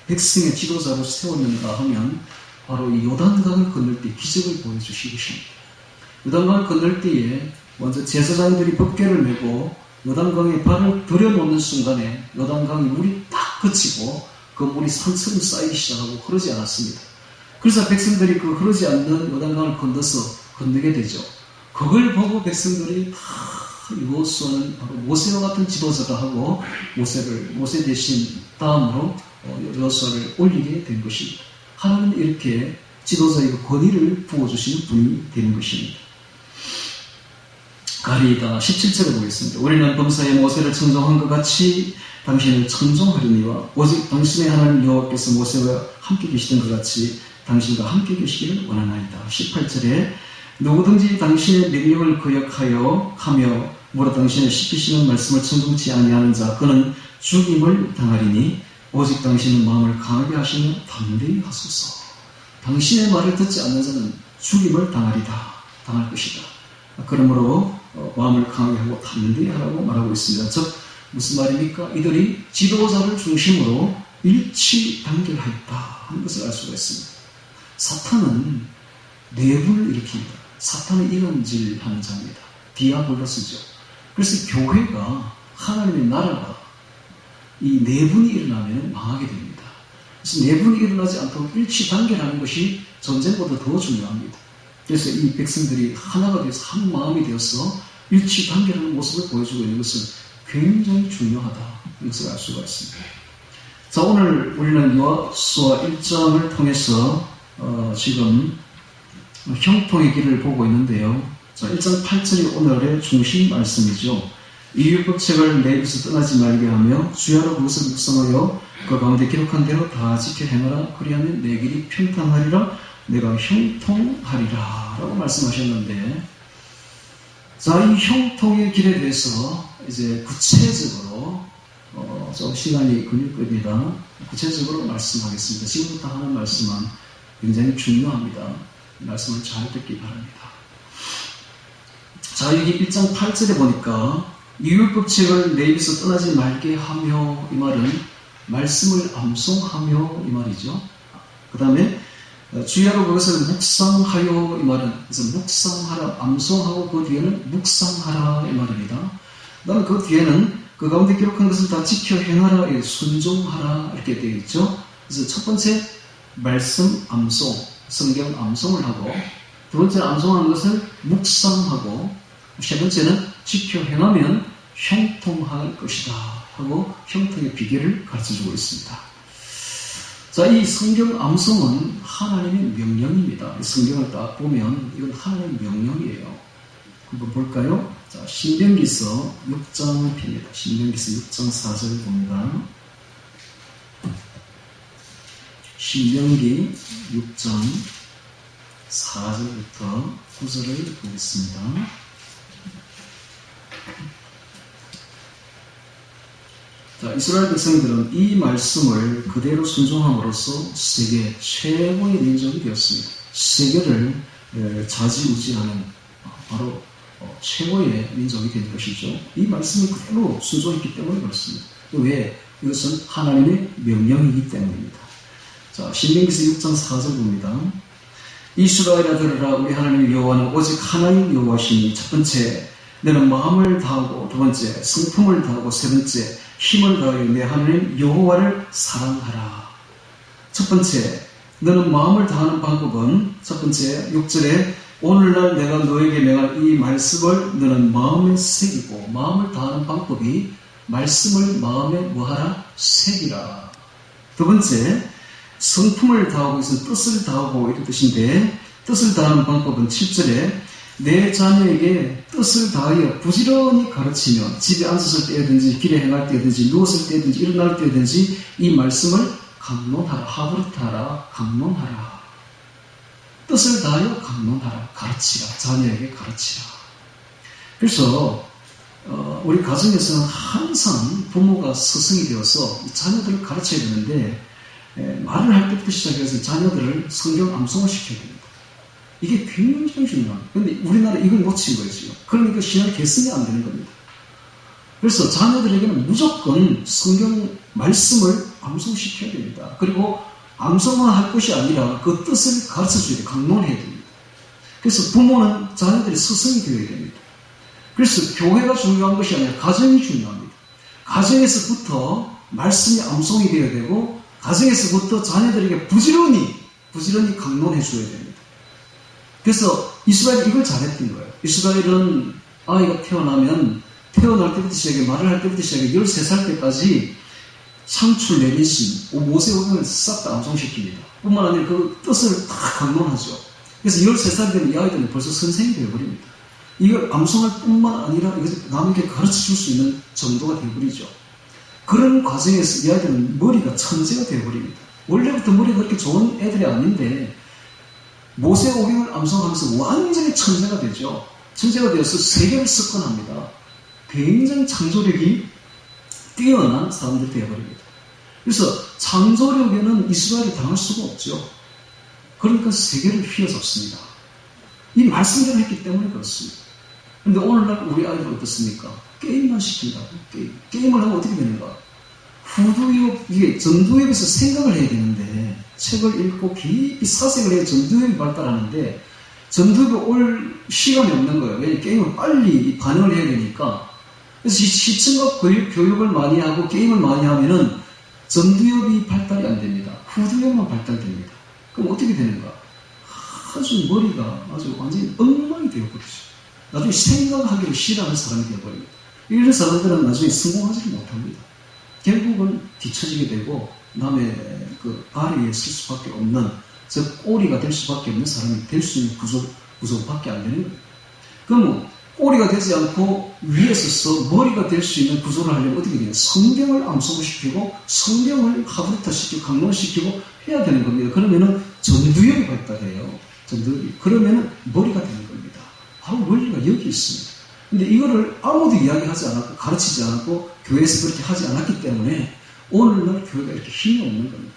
백성의 지도자로 세웠는가 하면 바로 이 요단강을 건널 때 기적을 보여주시고 있습니다. 요단강을 건널 때에 먼저 제사장들이 법궤를 메고 요단강에 발을 들여놓는 순간에 요단강이 물이 딱 그치고 그 물이 산처럼 쌓이기 시작하고 흐르지 않았습니다. 그래서 백성들이 그 흐르지 않는 요단강을 건너서 건너게 되죠. 그걸 보고 백성들이 다 여호수아는 바로 모세와 같은 지도자가 하고 모세 대신 다음으로 여호수아를 올리게 된 것입니다. 하나님은 이렇게 지도자에게 권위를 부어주시는 분이 되는 것입니다. 가리이다 17절에 보겠습니다. 우리는 범사에 모세를 청종한 것 같이 당신을 청종하려니와 오직 당신의 하나님 여호와께서 모세와 함께 계시던 것 같이 당신과 함께 계시기를 원하나이다. 18절에 누구든지 당신의 명령을 거역하여 하며 무릇 당신을 시키시는 말씀을 청종치 아니하는 자 그는 죽임을 당하리니 오직 당신은 마음을 강하게 하시며 담대히 하소서. 당신의 말을 듣지 않는 자는 죽임을 당할 것이다. 그러므로 마음을 강하게 하고 담대히 하라고 말하고 있습니다. 즉 무슨 말입니까? 이들이 지도자를 중심으로 일치단결하였다 하는 것을 알 수가 있습니다. 사탄은 내분을 일으킵니다. 사탄은 이간질하는 자입니다. 디아볼로스죠. 그래서 교회가 하나님의 나라가 이 내분이 일어나면 망하게 됩니다. 그래서 내분이 일어나지 않도록 일치단결하는 것이 전쟁보다 더 중요합니다. 그래서 이 백성들이 하나가 되어서 한 마음이 되어서 일치단결하는 모습을 보여주고 있는 것은 굉장히 중요하다. 이것을 알 수가 있습니다. 자, 오늘 우리는 여호수아 1장을 통해서 지금 형통의 길을 보고 있는데요. 자, 1장 8절이 오늘의 중심 말씀이죠. 이 율법책을 내 입에서 떠나지 말게 하며 주야로 그것을 묵상하여 그 가운데 기록한 대로 다 지켜 행하라. 그리하면 내 길이 평탄하리라. 내가 형통하리라 라고 말씀하셨는데, 자, 이 형통의 길에 대해서 이제 구체적으로 좀 시간이 걸릴 겁니다. 구체적으로 말씀하겠습니다. 지금부터 하는 말씀은 굉장히 중요합니다. 말씀을 잘 듣기 바랍니다. 자, 여기 1장 8절에 보니까 이 율법책을 내 입에서 떠나지 말게 하며, 이 말은 말씀을 암송하며 이 말이죠. 그 다음에 주야로 그것을 묵상하여 이 말은, 그래서 묵상하라, 암송하고 그 뒤에는 묵상하라 이 말입니다. 그 다음에 그 뒤에는 그 가운데 기록한 것을 다 지켜 행하라, 순종하라 이렇게 되어 있죠. 그래서 첫 번째 말씀 암송, 성경 암송을 하고, 두 번째 암송하는 것을 묵상하고, 세 번째는 지켜 행하면 형통할 것이다 하고 형통의 비결을 가르쳐주고 있습니다. 자, 이 성경 암송은 하나님의 명령입니다. 성경을 딱 보면 이건 하나님의 명령이에요. 한번 볼까요? 자, 신명기서 6장 펴니다. 신명기서 6장 4절을 봅니다. 신명기 6장 4절부터 9절을 보겠습니다. 자, 이스라엘 백성들은 이 말씀을 그대로 순종함으로써 세계 최고의 민족이 되었습니다. 세계를 좌지우지하는 바로 최고의 민족이 된 것이죠. 이 말씀을 그대로 순종했기 때문에 그렇습니다. 왜? 이것은 하나님의 명령이기 때문입니다. 자, 신명기서 6장 4절 봅니다. 이스라엘아 들으라. 우리 하나님 여호와는 오직 하나님 여호와시니 첫 번째 너는 마음을 다하고, 두 번째 성품을 다하고, 세 번째 힘을 다하여 내 하나님 여호와를 사랑하라. 첫 번째 너는 마음을 다하는 방법은, 첫 번째 6절에 오늘날 내가 너에게 명할 이 말씀을 너는 마음에 새기고, 마음을 다하는 방법이 말씀을 마음에 뭐하라? 새기라. 두 번째 성품을 다하고 있으면 뜻을 다하고 이런 뜻인데, 뜻을 다하는 방법은 7절에 내 자녀에게 뜻을 다하여 부지런히 가르치며 집에 앉았을 때든지 길에 행할 때든지 누웠을 때든지 일어날 때든지 이 말씀을 강론하라. 하브르타라. 강론하라. 뜻을 다하여 강론하라. 가르치라. 자녀에게 가르치라. 그래서 우리 가정에서는 항상 부모가 스승이 되어서 자녀들을 가르쳐야 되는데, 말을 할 때부터 시작해서 자녀들을 성경 암송을 시켜야 됩니다. 이게 굉장히 중요합니다. 그런데 우리나라 이걸 놓친 거죠. 그러니까 신앙 개선이 안 되는 겁니다. 그래서 자녀들에게는 무조건 성경 말씀을 암송시켜야 됩니다. 그리고 암송만 할 것이 아니라 그 뜻을 가르쳐줘야 돼요. 강론해야 됩니다. 그래서 부모는 자녀들의 스승이 되어야 됩니다. 그래서 교회가 중요한 것이 아니라 가정이 중요합니다. 가정에서부터 말씀이 암송이 되어야 되고, 가정에서부터 자녀들에게 부지런히 강론해 줘야 됩니다. 그래서 이스라엘이 이걸 잘했던 거예요. 이스라엘은 아이가 태어날 때부터 시작해 말을 할 때부터 시작해 13살 때까지 창출 내리신 모세오경을 싹 다 암송시킵니다. 뿐만 아니라 그 뜻을 다 강론하죠. 그래서 13살 되면 이 아이들은 벌써 선생이 되어버립니다. 이걸 암송할 뿐만 아니라 이것을 남에게 가르쳐 줄 수 있는 정도가 되어버리죠. 그런 과정에서 이 아이들은 머리가 천재가 되어버립니다. 원래부터 머리가 그렇게 좋은 애들이 아닌데 모세오경을 암송하면서 완전히 천재가 되죠. 천재가 되어서 세계를 습관합니다. 굉장히 창조력이 뛰어난 사람들이 되어버립니다. 그래서 창조력에는 이스라엘이 당할 수가 없죠. 그러니까 세계를 휘어잡습니다. 이 말씀대로 했기 때문에 그렇습니다. 그런데 오늘날 우리 아이들 어떻습니까? 게임만 시킨다고. 게임을 하면 어떻게 되는가? 이게 전두엽에서 생각을 해야 되는데 책을 읽고 깊이 사색을 해야 전두엽이 발달하는데 전두엽에 올 시간이 없는 거예요. 왜냐하면 게임을 빨리 반응을 해야 되니까. 그래서 시청각 교육을 많이 하고 게임을 많이 하면은 전두엽이 발달이 안 됩니다. 후두엽만 발달됩니다. 그럼 어떻게 되는가? 아주 머리가 아주 완전히 엉망이 되어버리죠. 나중에 생각하기를 싫어하는 사람이 되어버립니다. 이런 사람들은 나중에 성공하지 못합니다. 결국은 뒤처지게 되고 남의 그 아래에 쓸 수밖에 없는, 즉 꼬리가 될 수밖에 없는 사람이 될 수 있는 구조밖에 안 되는 거예요. 그럼 꼬리가 되지 않고 위에 서서 머리가 될 수 있는 구조를 하려면 어떻게 돼요? 성경을 암송시키고 성경을 하브리타시키고 강론시키고 해야 되는 겁니다. 그러면은 전두엽이 발달해요. 전두엽이. 그러면은 머리가 되는 겁니다. 바로 원리가 여기 있습니다. 근데 이거를 아무도 이야기하지 않았고 가르치지 않았고 교회에서 그렇게 하지 않았기 때문에 오늘날 교회가 이렇게 힘이 없는 겁니다.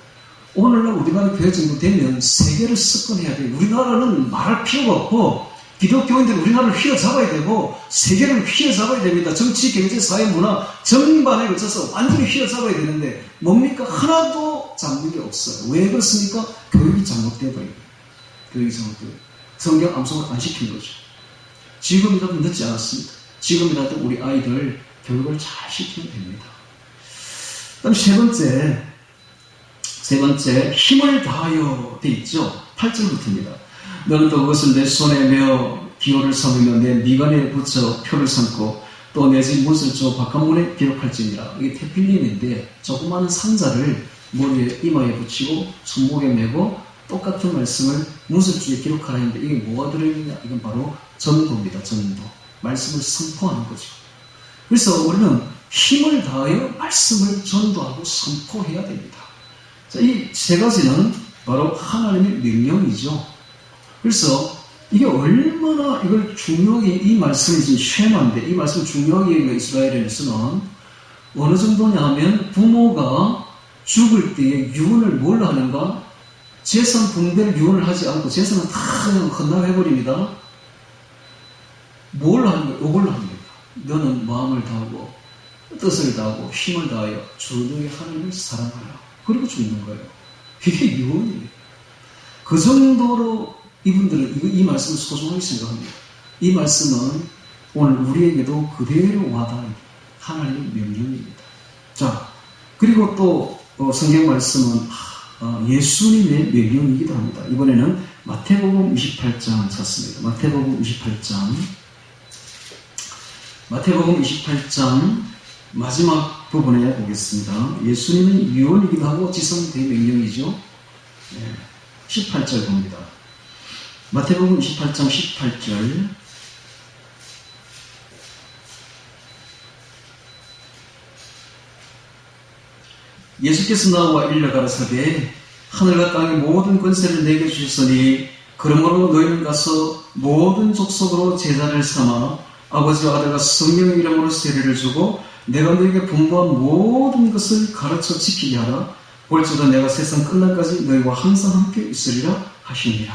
오늘날 우리나라 교회 정도 되면 세계를 습관해야 돼요. 우리나라는 말할 필요가 없고 기독교인들이 우리나라를 휘어잡아야 되고 세계를 휘어잡아야 됩니다. 정치, 경제, 사회, 문화 전반에 걸쳐서 완전히 휘어잡아야 되는데 뭡니까? 하나도 잡는 게 없어요. 왜 그렇습니까? 교육이 잘못되어 버린 거예요. 교육이 잘못되어 성경 암송을 안 시킨 거죠. 지금이라도 늦지 않았습니다. 지금이라도 우리 아이들 교육을 잘 시키면 됩니다. 그다음 세 번째 힘을 다하여 돼 있죠. 8절부터입니다. 너는 또 그것을 내 손에 메어 기호를 삼으며 내 미간에 붙여 표를 삼고 또 내 집 문을 저 바깥문에 기록할지니라. 이게 태필림인데 조그마한 상자를 머리에 이마에 붙이고 손목에 메고 똑같은 말씀을 문설주에 기록하라 했는데 이게 뭐가 들어있느냐? 이건 바로 전도입니다. 전도. 말씀을 선포하는 거죠. 그래서 우리는 힘을 다하여 말씀을 전도하고 선포해야 됩니다. 자, 이 세 가지는 바로 하나님의 명령이죠. 그래서 이게 얼마나 이걸 중요하게, 이 말씀이 지금 쉐마인데 이 말씀을 중요하게 이스라엘에서는 어느 정도냐 하면 부모가 죽을 때에 유언을 뭘 하는가? 재산 분배를 유언을 하지 않고 재산은 다 그냥 헌납해버립니다. 뭘 하는 거예요? 이걸 합니다. 너는 마음을 다하고 뜻을 다하고 힘을 다하여 주 너의 하나님을 사랑하라. 그리고 죽는 거예요. 이게 유언이에요. 그 정도로 이분들은 이 말씀을 소중하게 생각합니다. 이 말씀은 오늘 우리에게도 그대로 와닿은 하나님의 명령입니다. 자, 그리고 또 성경 말씀은 예수님의 명령이기도 합니다. 이번에는 마태복음 28장 찾습니다. 마태복음 28장 마지막 부분에 보겠습니다. 예수님은 유언이기도 하고 지성 대명령이죠. 18절 봅니다. 마태복음 28장 18절. 예수께서 나와 일러 가라사대 하늘과 땅의 모든 권세를 내게 주셨으니 그러므로 너희는 가서 모든 족속으로 제자를 삼아 아버지와 아들과 성령의 이름으로 세례를 주고 내가 너희에게 분부한 모든 것을 가르쳐 지키게 하라. 볼지어다 내가 세상 끝날까지 너희와 항상 함께 있으리라 하시니라.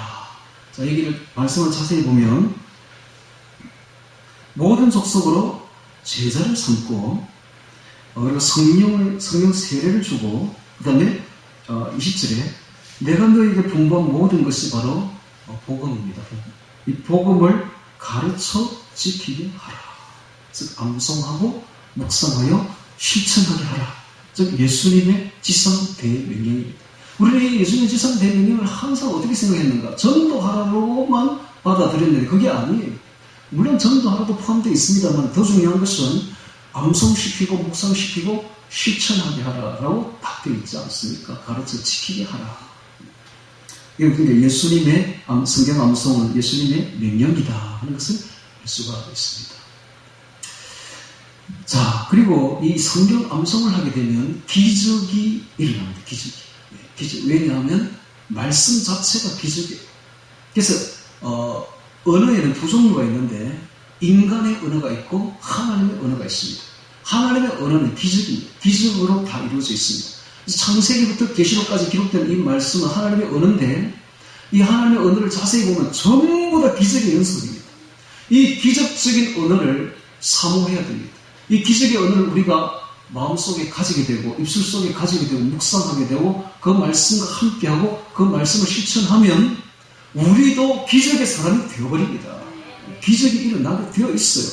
자, 여기를 말씀을 자세히 보면 모든 족속으로 제자를 삼고 그리고 성령 세례를 주고 그 다음에 20절에 내가 너희에게 분부한 모든 것이 바로 복음입니다. 이 복음을 가르쳐 지키게 하라. 즉 암송하고 묵상하여 실천하게 하라. 즉 예수님의 지상대명령입니다. 우리는 예수님의 지상대명령을 항상 어떻게 생각했는가? 전도하라로만 받아들였는데 그게 아니에요. 물론 전도하라도 포함되어 있습니다만 더 중요한 것은 암송시키고 묵상시키고 실천하게 하라라고 딱 되어 있지 않습니까? 가르쳐 지키게 하라. 그러니까 예수님의 성경 암송은 예수님의 명령이다 하는 것을 알 수가 있습니다. 자, 그리고 이 성경 암송을 하게 되면 기적이 일어납니다. 기적. 왜냐하면 말씀 자체가 기적이에요. 그래서 언어에는 두 종류가 있는데 인간의 언어가 있고 하나님의 언어가 있습니다. 하나님의 언어는 기적입니다. 기적으로 다 이루어져 있습니다. 창세기부터 계시록까지 기록된 이 말씀은 하나님의 언어인데 이 하나님의 언어를 자세히 보면 전부 다 기적의 연속입니다. 이 기적적인 언어를 사모해야 됩니다. 이 기적의 언어를 우리가 마음속에 가지게 되고 입술 속에 가지게 되고 묵상하게 되고 그 말씀과 함께하고 그 말씀을 실천하면 우리도 기적의 사람이 되어버립니다. 기적이 일어나게 되어 있어요.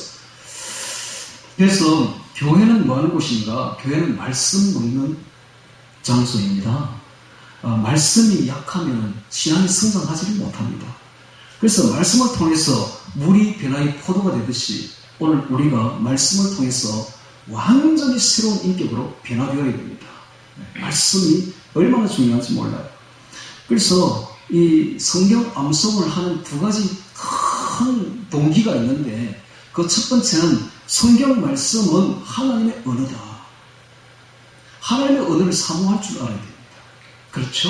그래서 교회는 뭐 하는 곳인가? 교회는 말씀 먹는 장소입니다. 말씀이 약하면 신앙이 성장하지를 못합니다. 그래서 말씀을 통해서 물이 변화의 포도가 되듯이 오늘 우리가 말씀을 통해서 완전히 새로운 인격으로 변화되어야 됩니다. 말씀이 얼마나 중요한지 몰라요. 그래서 이 성경 암송을 하는 두 가지 큰 동기가 있는데 그 첫 번째는 성경 말씀은 하나님의 언어다. 하나님의 언어를 사모할 줄 알아야 됩니다. 그렇죠?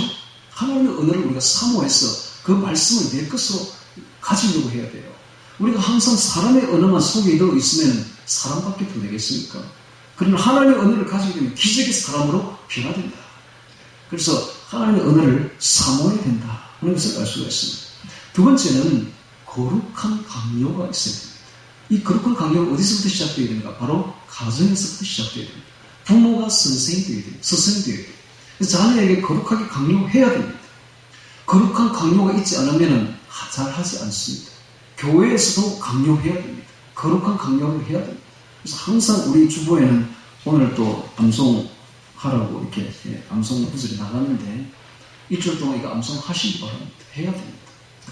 하나님의 언어를 우리가 사모해서 그 말씀을 내 것으로 가지려고 해야 돼요. 우리가 항상 사람의 언어만 속에 들어 있으면 사람밖에 더 되겠습니까? 그러나 하나님의 언어를 가지게 되면 기적의 사람으로 변화된다. 그래서 하나님의 언어를 사모해야 된다 하는 것을 알 수가 있습니다. 두 번째는 거룩한 강요가 있어야 됩니다. 이 거룩한 강요가 어디서부터 시작되어야 되는가? 바로 가정에서부터 시작되어야 됩니다. 부모가 선생이 되어야 됩니다. 스승이 되어야 됩니다. 그래서 자녀에게 거룩하게 강요해야 됩니다. 거룩한 강요가 있지 않으면 잘 하지 않습니다. 교회에서도 강요해야 됩니다. 거룩한 강요를 해야 됩니다. 그래서 항상 우리 주보에는 오늘 또 암송하라고 이렇게 암송 구절이 나갔는데 일주일 동안 이거 암송하시기 바랍니다. 해야 됩니다.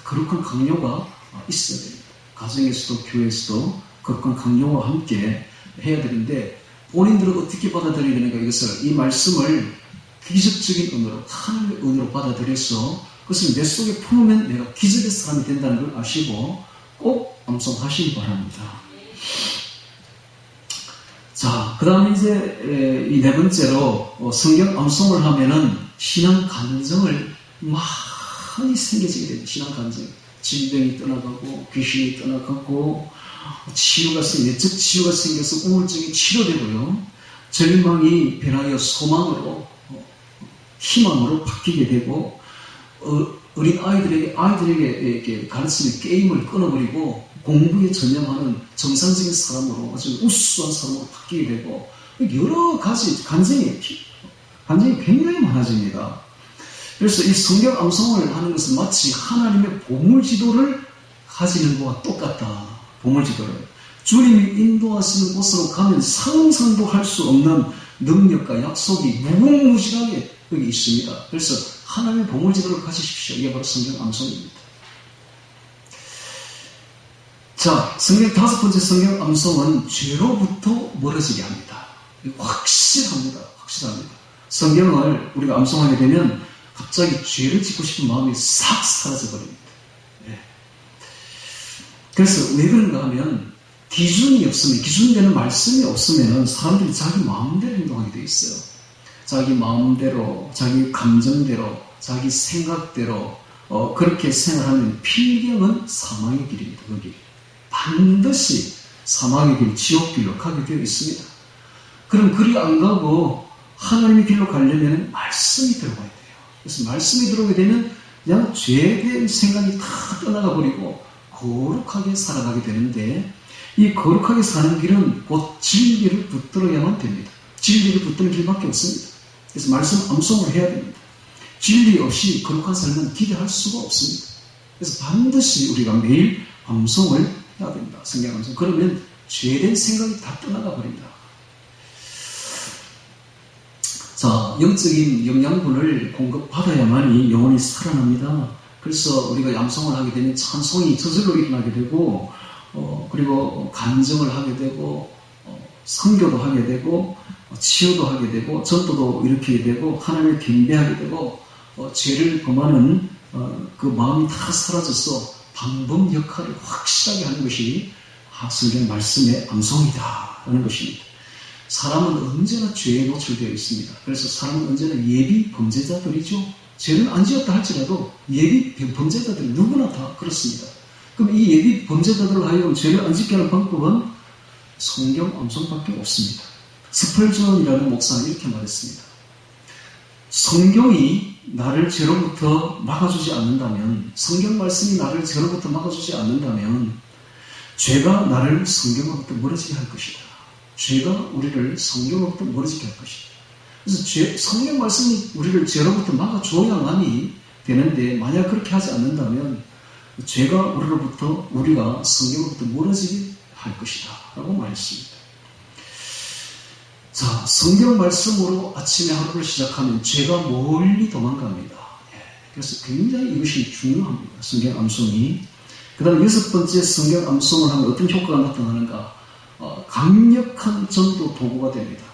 거룩한 강요가 있어야 됩니다. 가정에서도 교회에서도 거룩한 강요와 함께 해야 되는데 본인들은 어떻게 받아들여야 되는가 이것을 이 말씀을 기적적인 언어로 하나님의 언어로 받아들여서 그것을 내 속에 품으면 내가 기적의 사람이 된다는 걸 아시고 꼭 암송하시기 바랍니다. 자, 그 다음에 이제 이 네 번째로 성경 암송을 하면은 신앙 감정을 많이 생겨지게 됩니다. 신앙 감정. 질병이 떠나가고 귀신이 떠나가고 치유가 내적 치유가 생겨서 우울증이 치료되고요. 절망이 변하여 소망으로 희망으로 바뀌게 되고 어린 아이들에게 이렇게 가르치는 게임을 끊어버리고 공부에 전념하는 정상적인 사람으로 아주 우수한 사람으로 바뀌게 되고 여러 가지 간증이 굉장히 많아집니다. 그래서 이 성경 암송을 하는 것은 마치 하나님의 보물지도를 가지는 것과 똑같다. 보물지도를. 주님이 인도하시는 곳으로 가면 상상도 할 수 없는 능력과 약속이 무궁무진하게 여기 있습니다. 그래서 하나님의 보물지도를 가지십시오. 이게 바로 성경 암송입니다. 자, 다섯 번째 성경 암송은 죄로부터 멀어지게 합니다. 확실합니다. 성경을 우리가 암송하게 되면 갑자기 죄를 짓고 싶은 마음이 싹 사라져버립니다. 네. 그래서 왜 그런가 하면 기준되는 말씀이 없으면 사람들이 자기 마음대로 행동하게 돼 있어요. 자기 마음대로, 자기 감정대로, 자기 생각대로 그렇게 생활하면 필경은 사망의 길입니다. 그 길. 반드시 사망의 길, 지옥 길로 가게 되어 있습니다. 그럼 그리 안 가고 하나님의 길로 가려면 말씀이 들어가야 돼요. 그래서 말씀이 들어오게 되면 그냥 죄에 대한 생각이 다 떠나가 버리고 거룩하게 살아가게 되는데 이 거룩하게 사는 길은 곧 진리를 붙들어야만 됩니다. 진리를 붙드는 길밖에 없습니다. 그래서 말씀 암송을 해야 됩니다. 진리 없이 거룩한 삶은 기대할 수가 없습니다. 그래서 반드시 우리가 매일 암송을 해야 됩니다. 성경 암송. 그러면 죄된 생각이 다 떠나가 버립니다. 자, 영적인 영양분을 공급받아야만이 영혼이 살아납니다. 그래서 우리가 암송을 하게 되면 찬송이 저절로 일어나게 되고, 그리고 간증을 하게 되고, 선교도 하게 되고, 치유도 하게 되고, 전도도 일으키게 되고, 하나님을 경배하게 되고, 죄를 범하는 그 마음이 다 사라져서 방법 역할을 확실하게 하는 것이 성경 말씀의 암송이다 하는 것입니다. 사람은 언제나 죄에 노출되어 있습니다. 그래서 사람은 언제나 예비 범죄자들이죠. 죄는 안 지었다 할지라도 예비 범죄자들이 누구나 다 그렇습니다. 그럼 이 예비 범죄자들을 하여금 죄를 안 짓게 하는 방법은 성경 암송밖에 없습니다. 스펄전이라는 목사는 이렇게 말했습니다. 성경이 나를 죄로부터 막아주지 않는다면, 성경 말씀이 나를 죄로부터 막아주지 않는다면 죄가 나를 성경으로부터 멀어지게 할 것이다. 죄가 우리를 성경으로부터 멀어지게 할 것이다. 그래서 성경 말씀이 우리를 죄로부터 막아줘야만이 되는데, 만약 그렇게 하지 않는다면 죄가 우리가 성경으로부터 멀어지게 할 것이다 라고 말했습니다. 자, 성경 말씀으로 아침에 하루를 시작하면 죄가 멀리 도망갑니다. 그래서 굉장히 이것이 중요합니다. 성경 암송이. 그 다음에 6번째, 성경 암송을 하면 어떤 효과가 나타나는가? 강력한 전도 도구가 됩니다.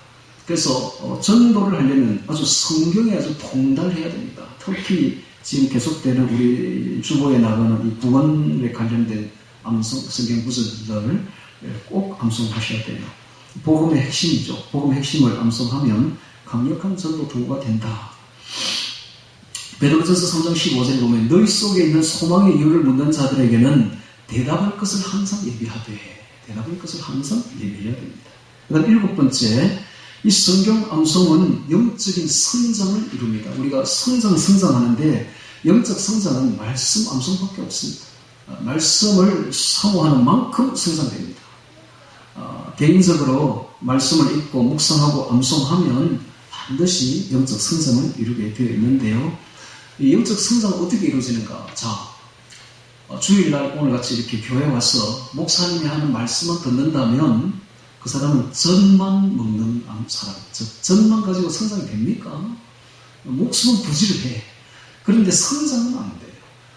그래서 전도를 하려면 아주 성경에 아주 통달해야 됩니다. 특히 지금 계속되는 우리 주보에 나가는 이 구원에 관련된 암송, 성경 구절들을 꼭 암송하셔야 돼요. 복음의 핵심이죠. 복음의 핵심을 암송하면 강력한 전도 도구가 된다. 베드로전서 3장 15절에 보면 너희 속에 있는 소망의 이유를 묻는 자들에게는 대답할 것을 항상 예비하되, 대답할 것을 항상 예비해야 됩니다. 그 다음 7번째, 이 성경 암송은 영적인 성장을 이룹니다. 우리가 성장하는데 영적 성장은 말씀 암송밖에 없습니다. 말씀을 사모하는 만큼 성장됩니다. 개인적으로 말씀을 읽고 묵상하고 암송하면 반드시 영적 성장을 이루게 되어 있는데요. 이 영적 성장은 어떻게 이루어지는가? 자, 주일날 오늘같이 이렇게 교회 와서 목사님이 하는 말씀만 듣는다면 그 사람은 젖만 먹는 사람, 젖만 가지고 성장이 됩니까? 목숨은 부지런해. 그런데 성장은 안 돼요.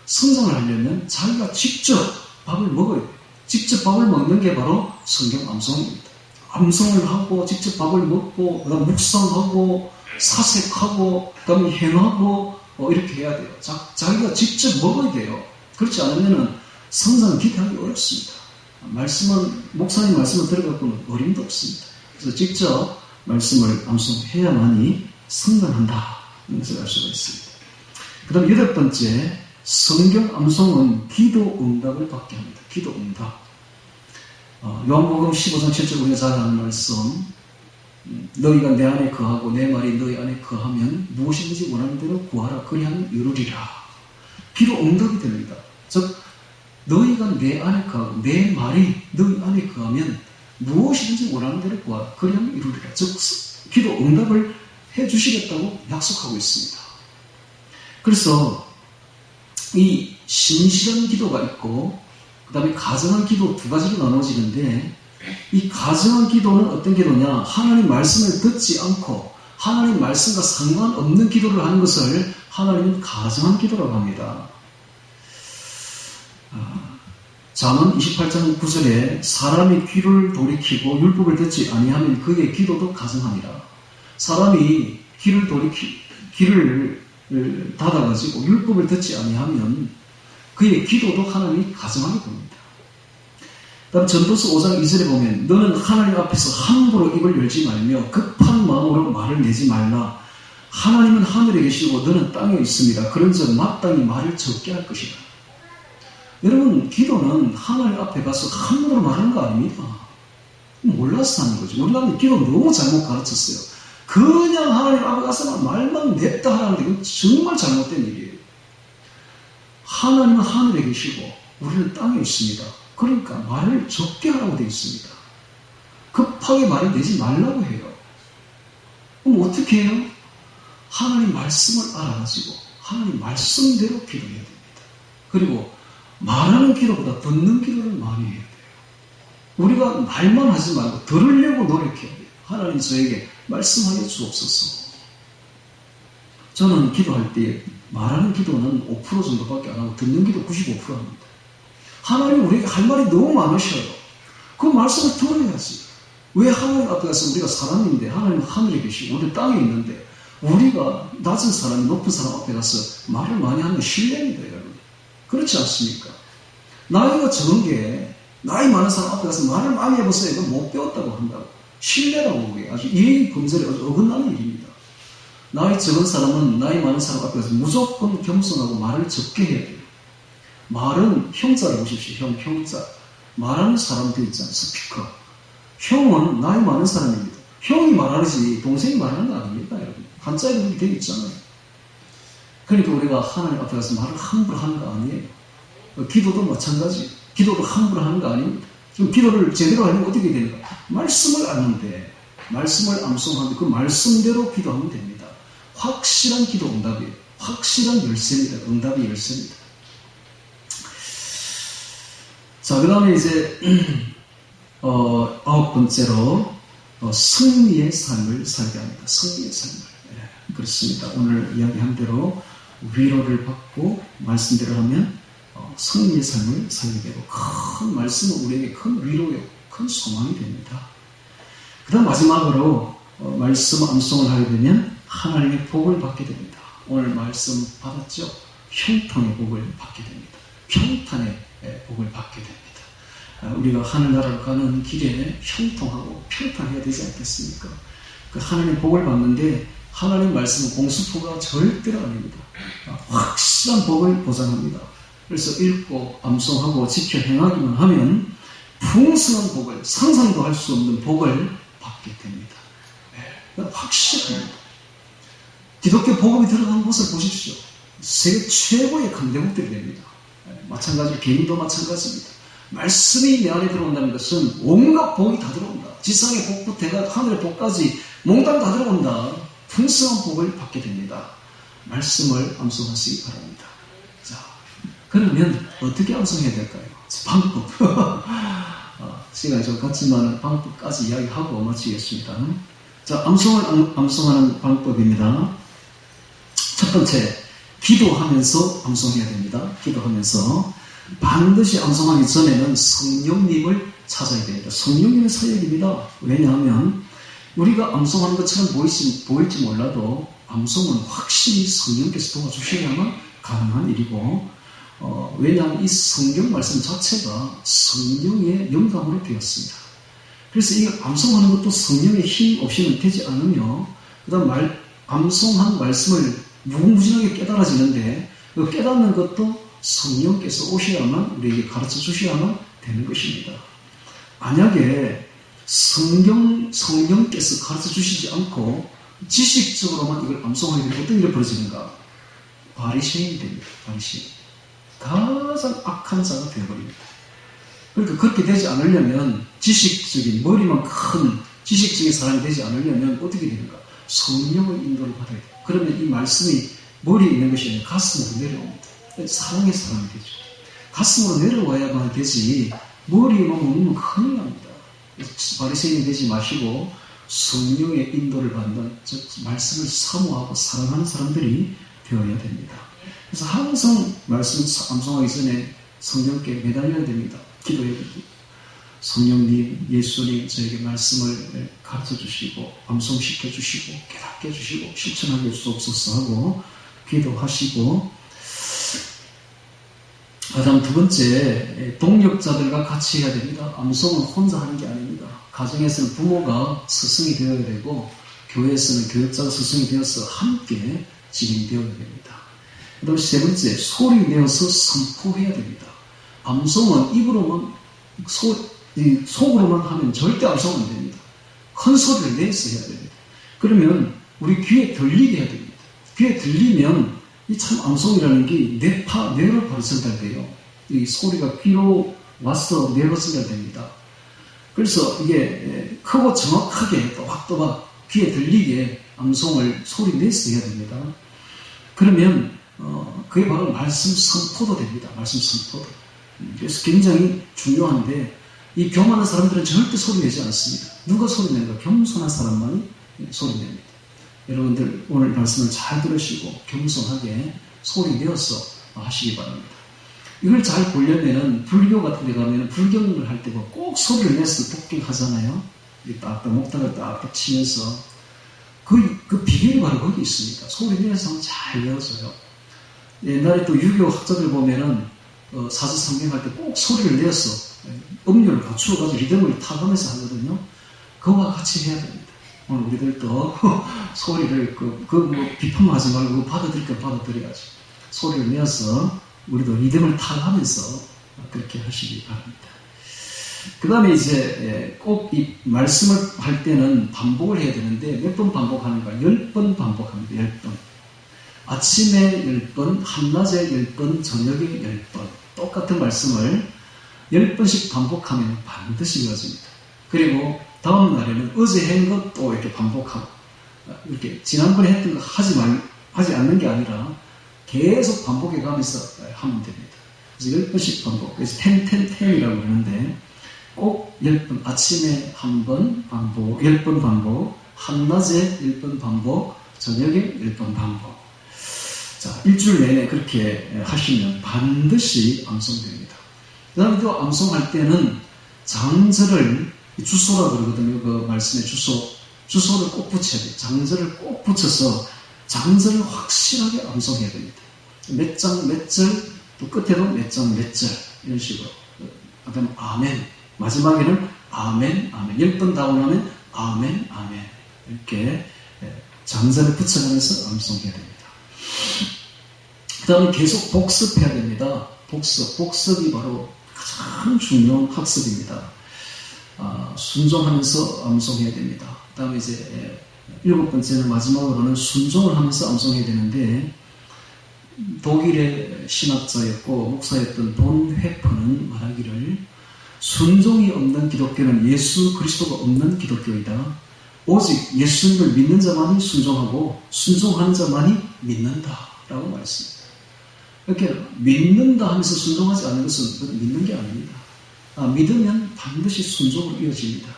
성장을 하려면 자기가 직접 밥을 먹어야 돼요. 직접 밥을 먹는 게 바로 성경 암송입니다. 암송을 하고 직접 밥을 먹고 그다음 묵상하고 사색하고 그다음에 행하고 이렇게 해야 돼요. 자기가 직접 먹어야 돼요. 그렇지 않으면 성장을 기대하기 어렵습니다. 목사님 말씀을 들어갖고는 어림도 없습니다. 그래서 직접 말씀을 암송해야만이 성장한다 이런 것을 알 수가 있습니다. 그 다음 8번째, 성경 암송은 기도 응답을 받게 합니다. 기도 응답. 요한복음 15장 7절 우리가 잘 아는 말씀, 너희가 내 안에 거하고 내 말이 너희 안에 거하면 무엇이든지 원하는 대로 구하라 그리하면 이루리라. 기도 응답이 됩니다. 즉 너희가 내 안에 거하고 내 말이 너희 안에 거하면 무엇이든지 원하는 대로 구하라 그리하면 이루리라. 즉 기도 응답을 해주시겠다고 약속하고 있습니다. 그래서 이 신실한 기도가 있고 그 다음에 가정한 기도 두 가지로 나눠지는데, 이 가정한 기도는 어떤 기도냐? 하나님 말씀을 듣지 않고 하나님 말씀과 상관없는 기도를 하는 것을 하나님은 가정한 기도라고 합니다. 잠언 28장 9절에 사람이 귀를 돌이키고 율법을 듣지 아니하면 그의 기도도 가정하니라. 사람이 귀를 닫아가지고 율법을 듣지 아니하면 그의 기도도 하나님이 가정하게 됩니다. 다음 전도서 5장 2절에 보면 너는 하나님 앞에서 함부로 입을 열지 말며 급한 마음으로 말을 내지 말라. 하나님은 하늘에 계시고 너는 땅에 있습니다. 그런즉 마땅히 말을 적게 할 것이다. 여러분, 기도는 하나님 앞에 가서 함부로 말하는 거 아닙니다. 몰라서 하는 거죠. 우리가 기도 너무 잘못 가르쳤어요. 그냥 하나님 앞에 가서만 말만 냈다 하라는데 이건 정말 잘못된 일이에요. 하나님은 하늘에 계시고 우리는 땅에 있습니다. 그러니까 말을 적게 하라고 되어 있습니다. 급하게 말을 내지 말라고 해요. 그럼 어떻게 해요? 하나님 말씀을 알아가지고 하나님 말씀대로 기도해야 됩니다. 그리고 말하는 기도보다 듣는 기도를 많이 해야 돼요. 우리가 말만 하지 말고 들으려고 노력해야 돼요. 하나님 저에게 말씀하여 주옵소서. 저는 기도할 때 말하는 기도는 5% 정도밖에 안 하고 듣는 기도 95% 합니다. 하나님 우리에게 할 말이 너무 많으셔요. 그 말씀을 들어야지. 왜 하나님 앞에 가서 우리가 사람인데 하나님 하늘에 계시고 우리 땅에 있는데 우리가 낮은 사람, 높은 사람 앞에 가서 말을 많이 하는 건 신뢰입니다, 여러분. 그렇지 않습니까? 나이가 적은 게 나이 많은 사람 앞에 가서 말을 많이 해보세요. 이건 못 배웠다고 한다고. 신뢰라고 그게 아주 예의 범절에 어긋나는 일입니다. 나이 적은 사람은 나이 많은 사람 앞에 가서 무조건 겸손하고 말을 적게 해야 돼요. 말은 형자를 보십시오. 형자. 말하는 사람도 있잖아요. 스피커. 형은 나이 많은 사람입니다. 형이 말하지 동생이 말하는 거 아닙니까, 여러분? 한자에 그렇게 되어 있잖아요. 그러니까 우리가 하나님 앞에 가서 말을 함부로 하는 거 아니에요. 기도도 마찬가지. 기도도 함부로 하는 거 아닙니다. 그럼 기도를 제대로 하려면 어떻게 되는가? 말씀을 아는데, 말씀을 암송하는데 그 말씀대로 기도하면 됩니다. 확실한 기도 응답이에요. 확실한 열쇠입니다. 응답이 열쇠입니다. 자, 그 다음에 이제 9번째로 승리의 삶을 살게 합니다. 승리의 삶을. 네, 그렇습니다. 오늘 이야기한 대로 위로를 받고 말씀대로 하면 승리의 삶을 살게 되고 큰 말씀은 우리에게 큰 위로요, 큰 소망이 됩니다. 그 다음 마지막으로 말씀 암송을 하게 되면 하나님의 복을 받게 됩니다. 오늘 말씀 받았죠? 형통의 복을 받게 됩니다. 평탄의 복을 받게 됩니다. 우리가 하늘나라로 가는 길에 형통하고 평탄해야 되지 않겠습니까? 그 하나님의 복을 받는데 하나님 말씀은 공수포가 절대로 아닙니다. 확실한 복을 보장합니다. 그래서 읽고 암송하고 지켜 행하기만 하면 풍성한 복을, 상상도 할 수 없는 복을 받게 됩니다. 확실합니다. 기독교 복음이 들어간 곳을 보십시오. 세계 최고의 강대국들이 됩니다. 마찬가지로 개인도 마찬가지입니다. 말씀이 내 안에 들어온다는 것은 온갖 복이 다 들어온다. 지상의 복부터 해가 하늘의 복까지 몽땅 다 들어온다. 풍성한 복을 받게 됩니다. 말씀을 암송하시기 바랍니다. 자, 그러면 어떻게 암송해야 될까요? 방법. 시간이 좀 같지만 방법까지 이야기하고 마치겠습니다. 자, 암송하는 방법입니다. 첫 번째, 기도하면서 암송해야 됩니다. 기도하면서 반드시 암송하기 전에는 성령님을 찾아야 됩니다. 성령님의 사역입니다. 왜냐하면 우리가 암송하는 것처럼 보일지 몰라도 암송은 확실히 성령께서 도와주셔야만 가능한 일이고 왜냐하면 이 성경 말씀 자체가 성령의 영감으로 되었습니다. 그래서 이 암송하는 것도 성령의 힘 없이는 되지 않으며 그 다음 암송한 말씀을 무궁무진하게 깨달아지는데 그 깨닫는 것도 성령께서 오셔야만 우리에게 가르쳐 주셔야만 되는 것입니다. 만약에 성령께서 가르쳐 주시지 않고 지식적으로만 이걸 암송하게 되면 어떤 일이 벌어지는가? 바리새인이 됩니다. 바리새인. 가장 악한 자가 되어버립니다. 그러니까 그렇게 되지 않으려면 지식적인, 머리만 큰 지식적인 사람이 되지 않으려면 어떻게 되는가? 성령의 인도를 받아야 돼요. 그러면 이 말씀이 머리에 있는 것이 아니라 가슴으로 내려옵니다. 사랑의 사람이 되죠. 가슴으로 내려와야만 되지 머리에만 머무르면 큰일 납니다. 바리새인이 되지 마시고 성령의 인도를 받는 즉 말씀을 사모하고 사랑하는 사람들이 되어야 됩니다. 그래서 항상 말씀 암송하기 전에 성령께 매달려야 됩니다. 기도해야 됩니다. 성령님, 예수님 저에게 말씀을 가르쳐 주시고 암송시켜 주시고 깨닫게 해주시고 실천하게 주옵소서 하고 기도하시고 가장 두 번째, 동력자들과 같이 해야 됩니다. 암송은 혼자 하는 게 아닙니다. 가정에서는 부모가 스승이 되어야 되고 교회에서는 교역자가 스승이 되어서 함께 진행되어야 됩니다. 그 다음에 세 번째, 소리 내어서 선포해야 됩니다. 암송은 입으로만 속으로만 하면 절대 암송은 안 됩니다. 큰 소리를 내서 해야 됩니다. 그러면 우리 귀에 들리게 해야 됩니다. 귀에 들리면 이 참 암송이라는 게 뇌로 바로 전달돼요. 이 소리가 귀로 와서 뇌로 전달됩니다. 그래서 이게 크고 정확하게 또박또박 귀에 들리게 암송을 소리 내서 해야 됩니다. 그러면 그게 바로 말씀 선포도 됩니다. 말씀 선포도. 그래서 굉장히 중요한데 이 교만한 사람들은 절대 소리 내지 않습니다. 누가 소리 내는가? 겸손한 사람만이 소리 냅니다. 여러분들 오늘 말씀을 잘 들으시고 겸손하게 소리 내어서 하시기 바랍니다. 이걸 잘 보려면은 불교 같은 데 가면 불경을 할 때 꼭 소리를 내서 독경하잖아요. 딱딱 목탁을 딱딱 치면서 그 비결이 바로 거기 있습니다. 소리 내서 잘 내어서요. 옛날에 또 유교 학자들 보면은 사주상경할 때 꼭 소리를 내어서 음률을 갖추어가지고 리듬을 타가면서 하거든요. 그거와 같이 해야 됩니다. 오늘 우리들도 소리를 뭐 비판하지 말고 받아들일 건 받아들여야지. 소리를 내어서 우리도 리듬을 타가면서 그렇게 하시기 바랍니다. 그 다음에 이제 꼭 이 말씀을 할 때는 반복을 해야 되는데 몇 번 반복하는가? 10번 반복합니다. 10번. 아침에 10번, 한낮에 10번, 저녁에 10번. 똑같은 말씀을 10번씩 반복하면 반드시 이루어집니다. 그리고 다음 날에는 어제 한 것도 이렇게 반복하고, 이렇게 지난번에 했던 거 하지 않는 게 아니라 계속 반복해 가면서 하면 됩니다. 그래서 10번씩 반복. 그래서 10이라고 그러는데 꼭 10번, 아침에 한 번 반복, 10번 반복, 한낮에 10번 반복, 저녁에 10번 반복. 자, 일주일 내내 그렇게 하시면 반드시 암송됩니다. 그 다음에 또 암송할 때는 장절을, 주소라고 그러거든요. 그 말씀의 주소를 꼭 붙여야 돼요. 장절을 꼭 붙여서 장절을 확실하게 암송해야 됩니다. 몇 장, 몇 절, 또 끝에도 몇 장, 몇 절, 이런 식으로. 그 다음에 아멘. 마지막에는 아멘, 아멘. 10번 다 오면 아멘, 아멘. 이렇게 장절을 붙여가면서 암송해야 됩니다. 그 다음에 계속 복습해야 됩니다. 복습이 바로 가장 중요한 학습입니다. 순종하면서 암송해야 됩니다. 그 다음에 이제 7번째는 마지막으로는 순종을 하면서 암송해야 되는데, 독일의 신학자였고 목사였던 본 회퍼는 말하기를, 순종이 없는 기독교는 예수 그리스도가 없는 기독교이다. 오직 예수님을 믿는 자만이 순종하고 순종하는 자만이 믿는다 라고 말했습니다. 이렇게 믿는다 하면서 순종하지 않는 것은 믿는 게 아닙니다. 믿으면 반드시 순종으로 이어집니다.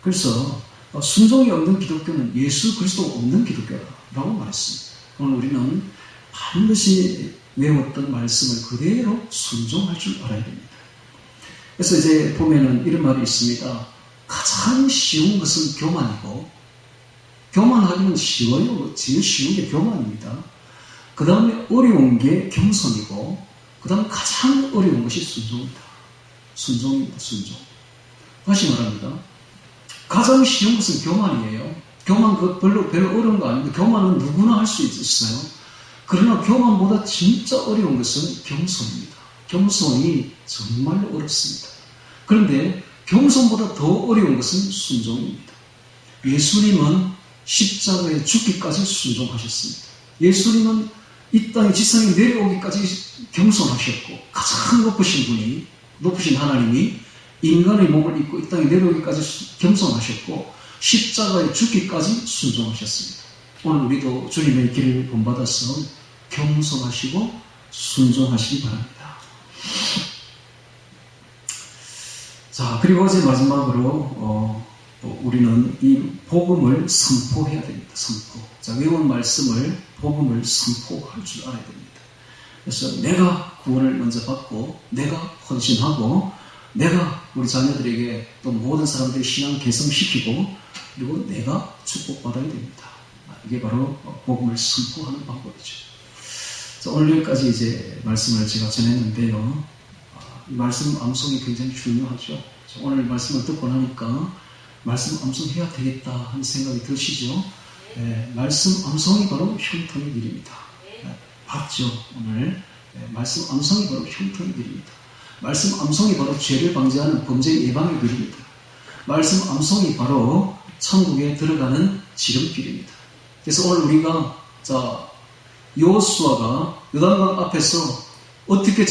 그래서 순종이 없는 기독교는 예수 그리스도가 없는 기독교라고 말했습니다. 오늘 우리는 반드시 외웠던 말씀을 그대로 순종할 줄 알아야 됩니다. 그래서 이제 보면은 이런 말이 있습니다. 가장 쉬운 것은 교만이고, 교만하기는 쉬워요. 제일 쉬운 게 교만입니다. 그 다음에 어려운 게 겸손이고, 그 다음에 가장 어려운 것이 순종입니다. 순종입니다. 순종. 다시 말합니다. 가장 쉬운 것은 교만이에요. 교만 별로 어려운 거 아닙니다. 교만은 누구나 할 수 있어요. 그러나 교만보다 진짜 어려운 것은 겸손입니다. 겸손이 정말로 어렵습니다. 그런데 겸손보다 더 어려운 것은 순종입니다. 예수님은 십자가에 죽기까지 순종하셨습니다. 예수님은 이 땅에 지상에 내려오기까지 겸손하셨고, 가장 높으신 하나님이 인간의 몸을 입고 이 땅에 내려오기까지 겸손하셨고, 십자가에 죽기까지 순종하셨습니다. 오늘 우리도 주님의 길을 본받아서 겸손하시고 순종하시기 바랍니다. 자, 그리고 이제 마지막으로 우리는 이 복음을 선포해야 됩니다. 선포. 자, 외운 말씀을, 복음을 선포할 줄 알아야 됩니다. 그래서 내가 구원을 먼저 받고, 내가 헌신하고, 내가 우리 자녀들에게 또 모든 사람들의 신앙 개성시키고, 그리고 내가 축복받아야 됩니다. 이게 바로 복음을 선포하는 방법이죠. 자, 오늘 여기까지 이제 말씀을 제가 전했는데요. 이 말씀 암송이 굉장히 중요하죠. 오늘 말씀을 듣고 나니까 말씀 암송해야 되겠다 하는 생각이 드시죠? 네, 말씀 암송이 바로 형통의 길입니다. 네, 봤죠? 오늘 말씀 암송이 바로 형통의 길입니다. 말씀 암송이 바로 죄를 방지하는 범죄 예방의 길입니다. 말씀 암송이 바로 천국에 들어가는 지름길입니다. 그래서 오늘 우리가 여호수아가 요단강 앞에서 어떻게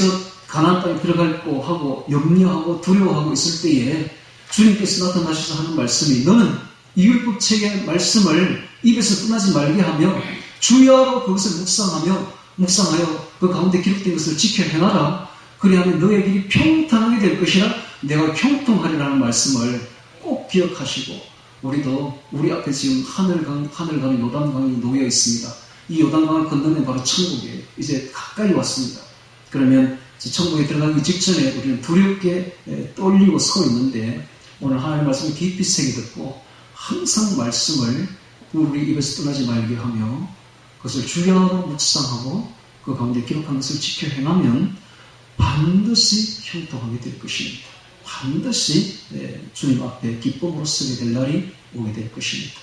가나안 땅에 들어갈고 하고 염려하고 두려워하고 있을 때에 주님께서 나타나셔서 하는 말씀이, 너는 이 율법책의 말씀을 입에서 떠나지 말게 하며 주야로 그것을 묵상하여 그 가운데 기록된 것을 지켜 행하라. 그리하면 너의 길이 평탄하게 될 것이라 내가 형통하리라는 말씀을 꼭 기억하시고 우리도 우리 앞에 지금 하늘강이 요단강이 놓여 있습니다. 이 요단강을 건너면 바로 천국이에요. 이제 가까이 왔습니다. 그러면 천국에 들어가기 직전에 우리는 두렵게 떨리고 서 있는데 오늘 하나님의 말씀을 깊이 새겨 듣고 항상 말씀을 우리 입에서 떠나지 말게 하며 그것을 주야로 묵상하고 그 가운데 기록한 것을 지켜 행하면 반드시 형통하게 될 것입니다. 반드시 주님 앞에 기쁨으로 서게 될 날이 오게 될 것입니다.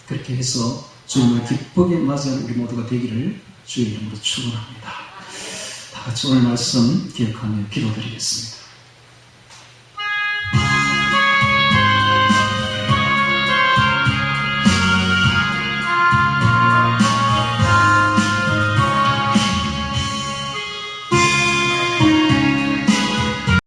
그렇게 해서 주님을 기쁘게 맞이하는 우리 모두가 되기를 주의 이름으로 축원합니다. 다 같이 오늘 말씀 기억하며 기도드리겠습니다.